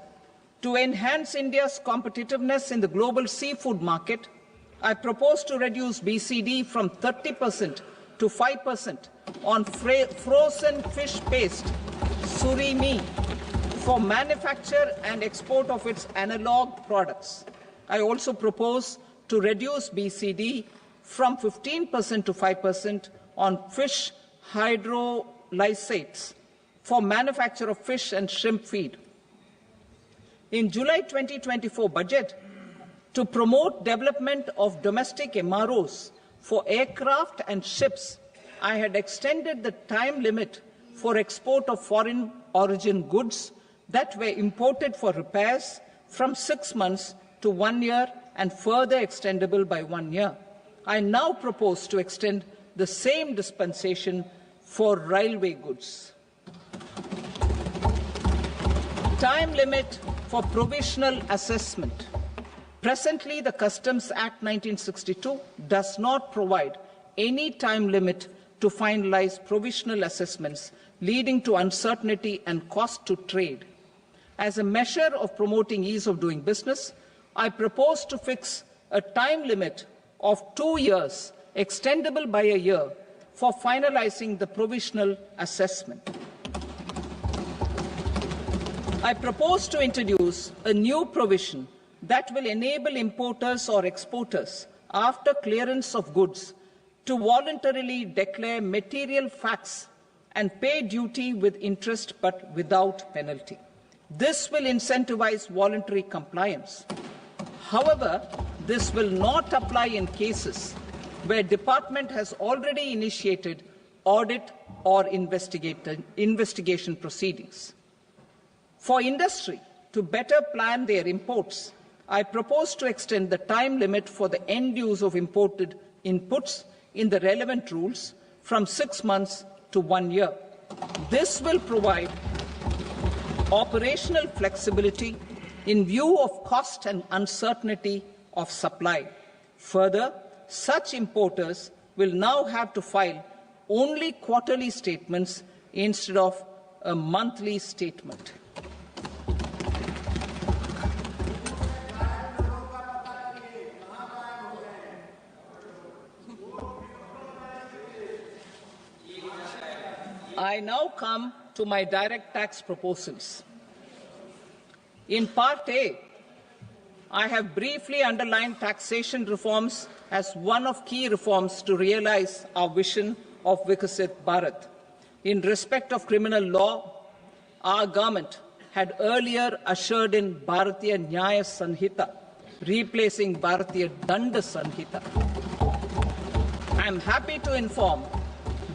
To enhance India's competitiveness in the global seafood market, I propose to reduce BCD from 30% to 5% on frozen fish paste, surimi, for manufacture and export of its analog products. I also propose to reduce BCD from 15% to 5% on fish hydrolysates for manufacture of fish and shrimp feed. In July 2024 budget, to promote development of domestic MROs for aircraft and ships, I had extended the time limit for export of foreign origin goods that were imported for repairs from 6 months to 1 year and further extendable by 1 year. I now propose to extend the same dispensation for railway goods. Time limit for provisional assessment. Presently, the Customs Act 1962 does not provide any time limit to finalize provisional assessments, leading to uncertainty and cost to trade. As a measure of promoting ease of doing business, I propose to fix a time limit of 2 years, extendable by a year, for finalizing the provisional assessment. I propose to introduce a new provision that will enable importers or exporters, after clearance of goods, to voluntarily declare material facts and pay duty with interest but without penalty. This will incentivize voluntary compliance. However, this will not apply in cases where department has already initiated audit or investigation proceedings. For industry to better plan their imports, I propose to extend the time limit for the end use of imported inputs in the relevant rules from 6 months to 1 year. This will provide operational flexibility in view of cost and uncertainty of supply. Further, such importers will now have to file only quarterly statements instead of a monthly statement. I now come to my direct tax proposals. In Part A, I have briefly underlined taxation reforms as one of key reforms to realize our vision of Vikasit Bharat. In respect of criminal law, our government had earlier ushered in Bharatiya Nyaya Sanhita, replacing Bharatiya Danda Sanhita. I am happy to inform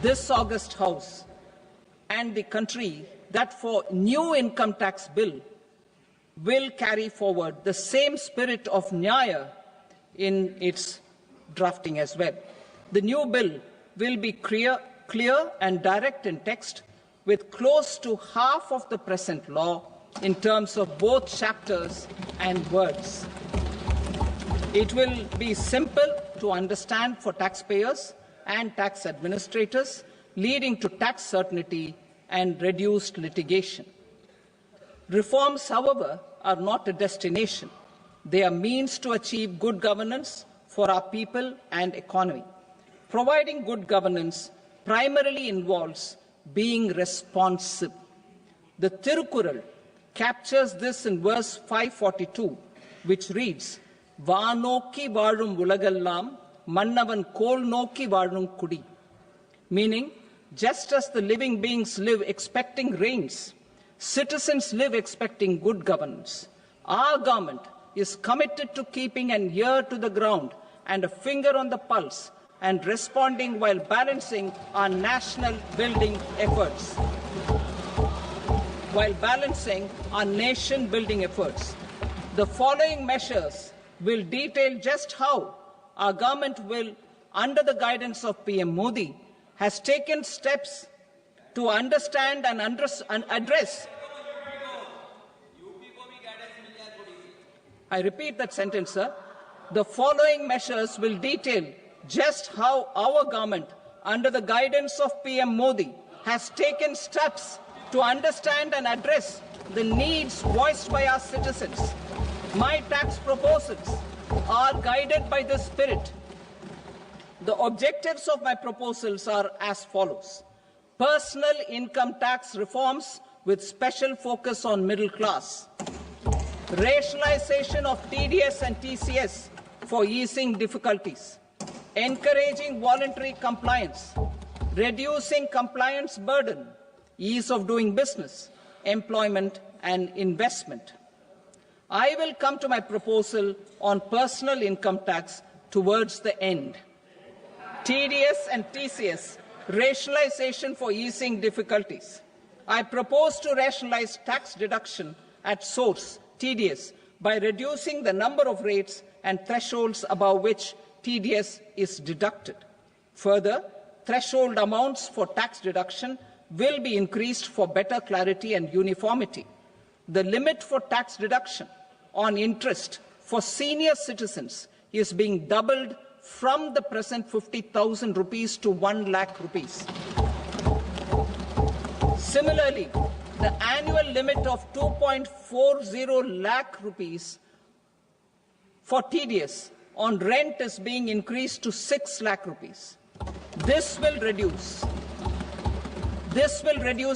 this august House and the country that for new income tax bill will carry forward the same spirit of Nyaya in its drafting as well. The new bill will be clear and direct in text, with close to half of the present law in terms of both chapters and words. It will be simple to understand for taxpayers and tax administrators, leading to tax certainty and reduced litigation. Reforms, however, are not a destination. They are means to achieve good governance for our people and economy. Providing good governance primarily involves being responsive. The Tirukural captures this in verse 542, which reads, "Vaanokki vaazhum ulagallam, mannavan kol nokki vaazhum kudi," meaning, just as the living beings live expecting rains, citizens live expecting good governance. Our government is committed to keeping an ear to the ground and a finger on the pulse and responding while balancing our national building efforts. The following measures will detail just how our government will, under the guidance of PM Modi, has taken steps to understand and address. I repeat that sentence, sir. The following measures will detail just how our government, under the guidance of PM Modi, has taken steps to understand and address the needs voiced by our citizens. My tax proposals are guided by this spirit. The objectives of my proposals are as follows. Personal income tax reforms with special focus on middle class. Rationalization of TDS and TCS for easing difficulties. Encouraging voluntary compliance. Reducing compliance burden. Ease of doing business, employment and investment. I will come to my proposal on personal income tax towards the end. TDS and TCS, rationalization for easing difficulties. I propose to rationalize tax deduction at source, TDS, by reducing the number of rates and thresholds above which TDS is deducted. Further, threshold amounts for tax deduction will be increased for better clarity and uniformity. The limit for tax deduction on interest for senior citizens is being doubled from the present 50,000 rupees to 1 lakh rupees. Similarly, the annual limit of 2.40 lakh rupees for TDS on rent is being increased to 6 lakh rupees. This will reduce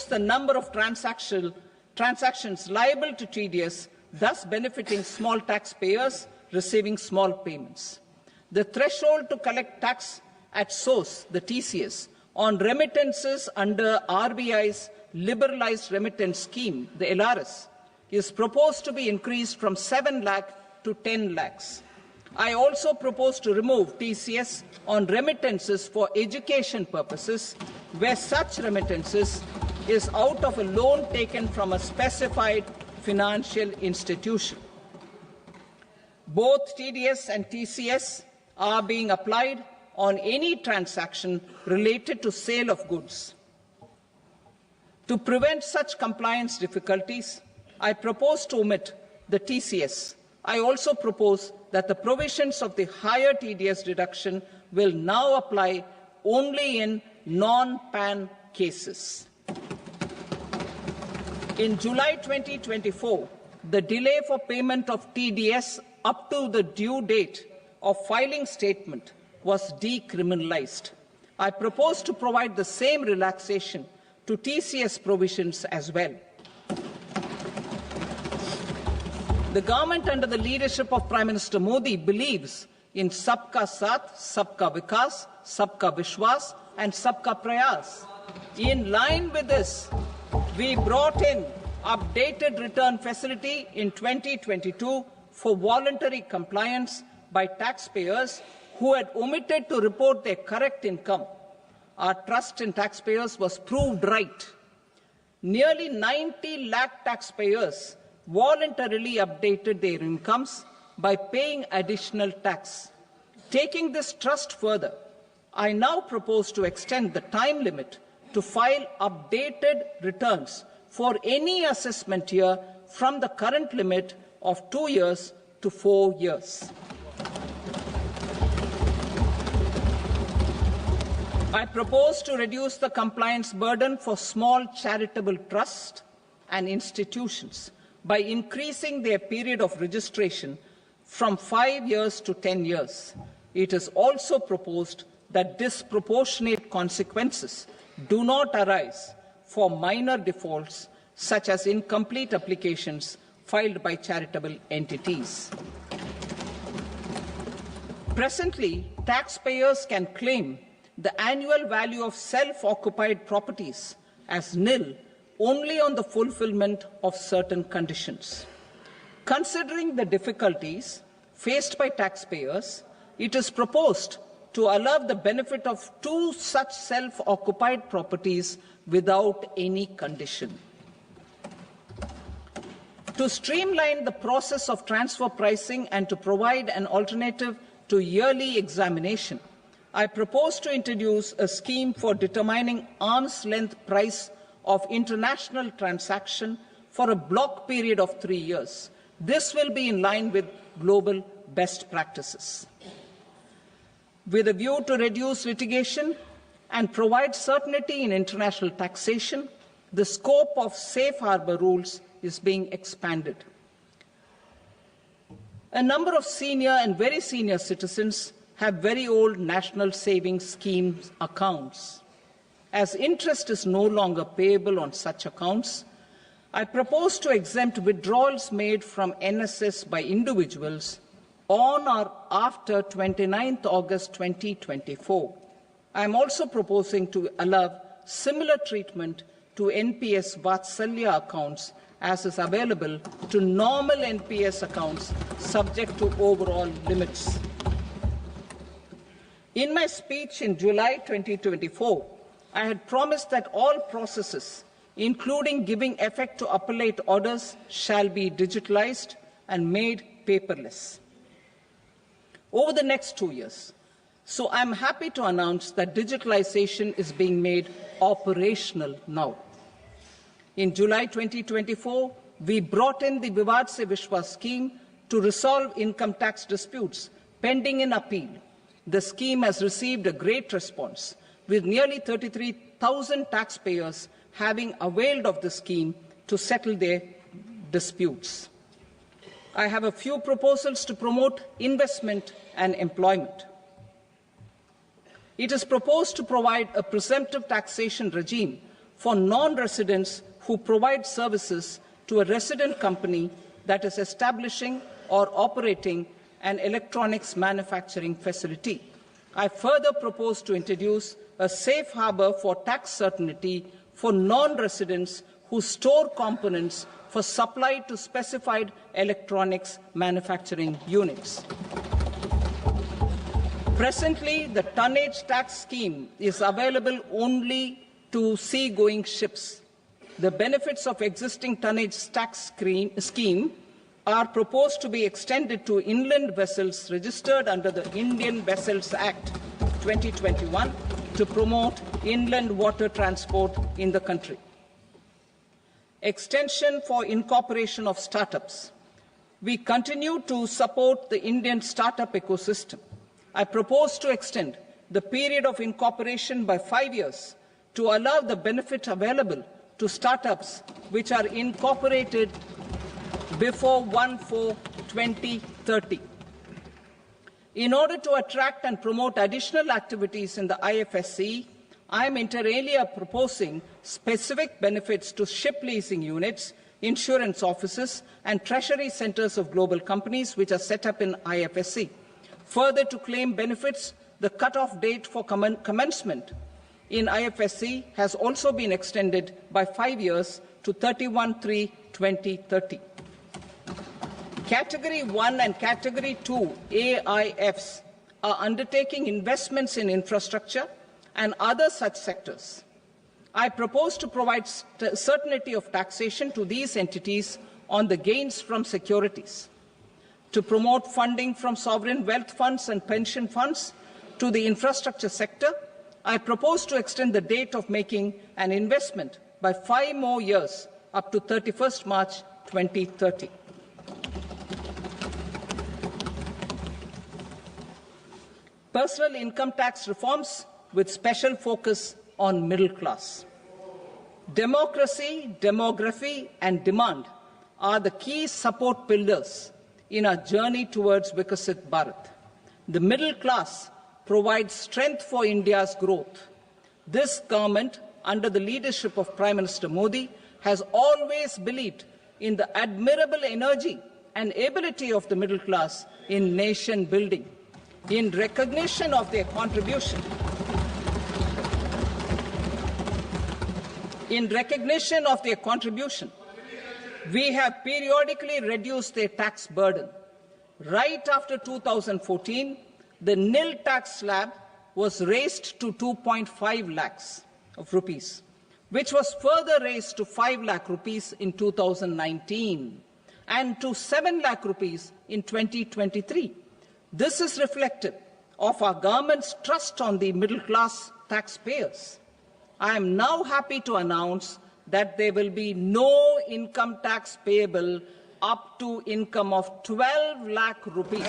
the number of transactions liable to TDS, thus benefiting small taxpayers receiving small payments. The threshold to collect tax at source, the TCS, on remittances under RBI's liberalized remittance scheme, the LRS, is proposed to be increased from 7 lakh to 10 lakhs. I also propose to remove TCS on remittances for education purposes, where such remittances is out of a loan taken from a specified financial institution. Both TDS and TCS are being applied on any transaction related to sale of goods. To prevent such compliance difficulties, I propose to omit the TCS. I also propose that the provisions of the higher TDS deduction will now apply only in non-PAN cases. In July 2024, the delay for payment of TDS up to the due date of filing statement was decriminalized. I propose to provide the same relaxation to TCS provisions as well. The government under the leadership of Prime Minister Modi believes in Sabka Saath, Sabka Vikas, Sabka Vishwas and Sabka Prayas. In line with this, we brought in updated return facility in 2022 for voluntary compliance by taxpayers who had omitted to report their correct income. Our trust in taxpayers was proved right. Nearly 90 lakh taxpayers voluntarily updated their incomes by paying additional tax. Taking this trust further, I now propose to extend the time limit to file updated returns for any assessment year from the current limit of 2 years to 4 years. I propose to reduce the compliance burden for small charitable trusts and institutions by increasing their period of registration from 5 years to 10 years. It is also proposed that disproportionate consequences do not arise for minor defaults such as incomplete applications filed by charitable entities. Presently, taxpayers can claim the annual value of self-occupied properties as nil only on the fulfillment of certain conditions. Considering the difficulties faced by taxpayers, it is proposed to allow the benefit of 2 such self-occupied properties without any condition. To streamline the process of transfer pricing and to provide an alternative to yearly examination, I propose to introduce a scheme for determining arm's length price of international transaction for a block period of 3 years. This will be in line with global best practices. With a view to reduce litigation and provide certainty in international taxation, the scope of safe harbor rules is being expanded. A number of senior and very senior citizens have very old national savings schemes accounts. As interest is no longer payable on such accounts, I propose to exempt withdrawals made from NSS by individuals on or after 29th August 2024. I am also proposing to allow similar treatment to NPS Vatsalya accounts as is available to normal NPS accounts subject to overall limits. In my speech in July 2024, I had promised that all processes, including giving effect to appellate orders, shall be digitalized and made paperless over the next 2 years. So I'm happy to announce that digitalization is being made operational now. In July 2024, we brought in the Vivad Se Vishwas scheme to resolve income tax disputes pending in appeal. The scheme has received a great response, with nearly 33,000 taxpayers having availed of the scheme to settle their disputes. I have a few proposals to promote investment and employment. It is proposed to provide a presumptive taxation regime for non-residents who provide services to a resident company that is establishing or operating an electronics manufacturing facility. I further propose to introduce a safe harbor for tax certainty for non-residents who store components for supply to specified electronics manufacturing units. Presently, the tonnage tax scheme is available only to sea-going ships. The benefits of existing tonnage tax scheme are proposed to be extended to inland vessels registered under the Indian Vessels Act 2021 to promote inland water transport in the country. Extension for incorporation of startups. We continue to support the Indian startup ecosystem. I propose to extend the period of incorporation by 5 years to allow the benefit available to startups which are incorporated before 1/4/2030. In order to attract and promote additional activities in the IFSC, I am inter alia proposing specific benefits to ship leasing units, insurance offices, and treasury centers of global companies which are set up in IFSC. Further, to claim benefits, the cut-off date for commencement in IFSC has also been extended by 5 years to 31/3/2030. Category 1 and Category 2 AIFs are undertaking investments in infrastructure and other such sectors. I propose to provide certainty of taxation to these entities on the gains from securities, to promote funding from sovereign wealth funds and pension funds to the infrastructure sector. I propose to extend the date of making an investment by 5 more years up to 31st March 2030. Personal income tax reforms with special focus on middle class. Democracy, demography, and demand are the key support pillars in our journey towards Vikasit Bharat. The middle class provides strength for India's growth. This government, under the leadership of Prime Minister Modi, has always believed in the admirable energy and ability of the middle class in nation building. In recognition of their contribution, we have periodically reduced their tax burden. Right after 2014, the nil tax slab was raised to 2.5 lakhs of rupees, which was further raised to 5 lakh rupees in 2019 and to 7 lakh rupees in 2023. This is reflective of our government's trust on the middle class taxpayers. I am now happy to announce that there will be no income tax payable up to income of 12 lakh rupees.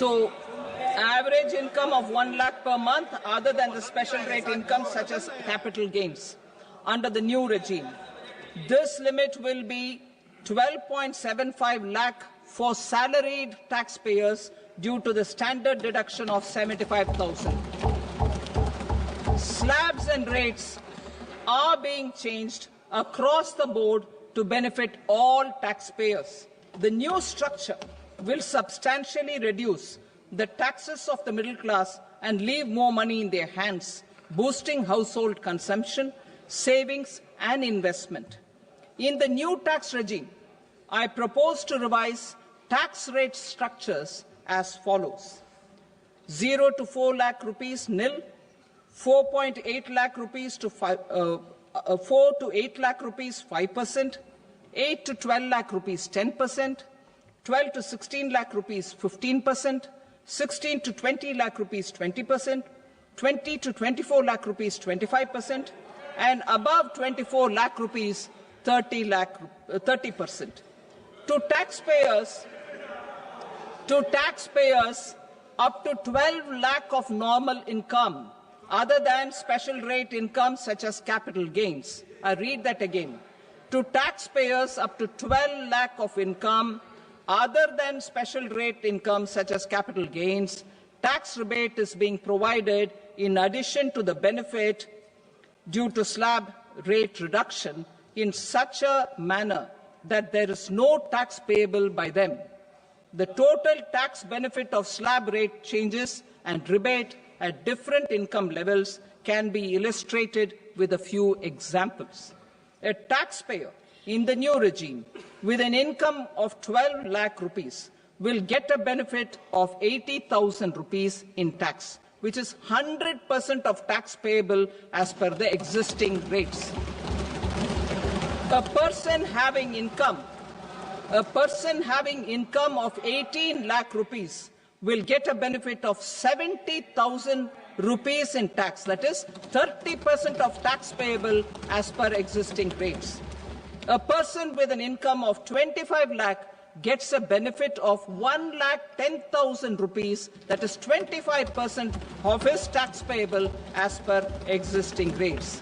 So, average income of 1 lakh per month, other than the special rate income such as capital gains, under the new regime. This limit will be 12.75 lakh for salaried taxpayers due to the standard deduction of 75,000. Slabs and rates are being changed across the board to benefit all taxpayers. The new structure will substantially reduce the taxes of the middle class and leave more money in their hands, boosting household consumption, savings, and investment. In the new tax regime, I propose to revise tax rate structures as follows: 0 to 4 lakh rupees nil, 4.8 lakh rupees to 4 to 8 lakh rupees 5%, 8 to 12 lakh rupees 10%, 12 to 16 lakh rupees 15%, 16 to 20 lakh rupees 20%, 20 to 24 lakh rupees 25%, and above 24 lakh rupees 30%. To taxpayers up to 12 lakh of normal income, other than special rate income such as capital gains. I read that again. To taxpayers up to 12 lakh of income, other than special rate income such as capital gains, tax rebate is being provided in addition to the benefit due to slab rate reduction in such a manner that there is no tax payable by them. The total tax benefit of slab rate changes and rebate at different income levels can be illustrated with a few examples. A taxpayer in the new regime with an income of 12 lakh rupees will get a benefit of 80,000 rupees in tax, which is 100% of tax payable as per the existing rates. A person having income A person having income of 18 lakh rupees will get a benefit of 70,000 rupees in tax. That is 30% of tax payable as per existing rates. A person with an income of 25 lakh gets a benefit of 1,10,000 rupees, that is 25% of his tax payable as per existing rates.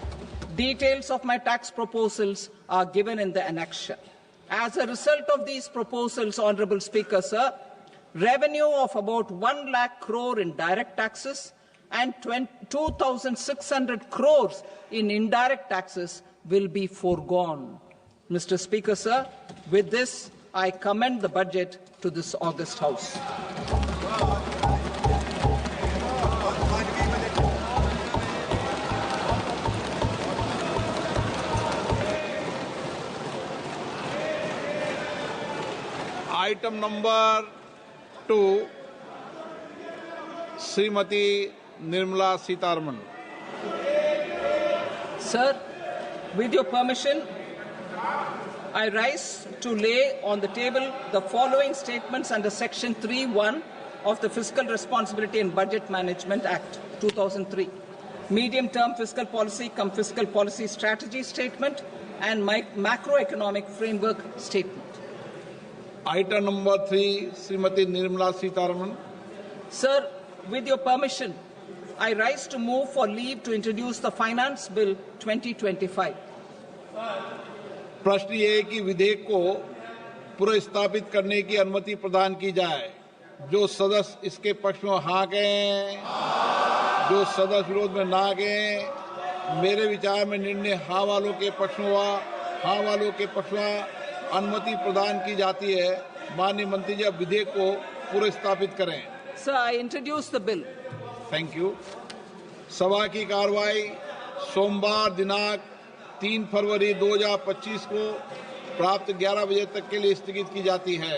Details of my tax proposals are given in the annexure. As a result of these proposals, Honourable Speaker, sir, revenue of about 1 lakh crore in direct taxes and 2,600 crores in indirect taxes will be foregone. Mr. Speaker, sir, with this, I commend the budget to this august House. Item number 2, Srimati Nirmala Sitharaman. Sir, with your permission, I rise to lay on the table the following statements under Section 3(1) of the Fiscal Responsibility and Budget Management Act 2003, medium-term fiscal policy cum fiscal policy strategy statement and macroeconomic framework statement. Item number 3, Srimati Nirmala Sitharaman. Sir, with your permission, I rise to move for leave to introduce the Finance Bill 2025. प्रश्न ये है कि विधेयक को पुनर्स्थापित करने की अनुमति प्रदान की जाए। जो सदस्य इसके पक्ष में हाँ कहें, जो सदस्य विरोध में ना कहें। मेरे विचार में निर्णय हाँ वालों के पक्ष में हुआ, हाँ वालों के पक्ष में अनुमति प्रदान की जाती है। माननीय मंत्री जी, अब विधेयक को पुनर्स्थापित करें। Sir, I introduce the bill. Thank you. सभा की कार्रवाई सोमवार दिनांक 3 फरवरी 2025 को प्राप्त 11 बजे तक के लिए स्थगित की जाती है।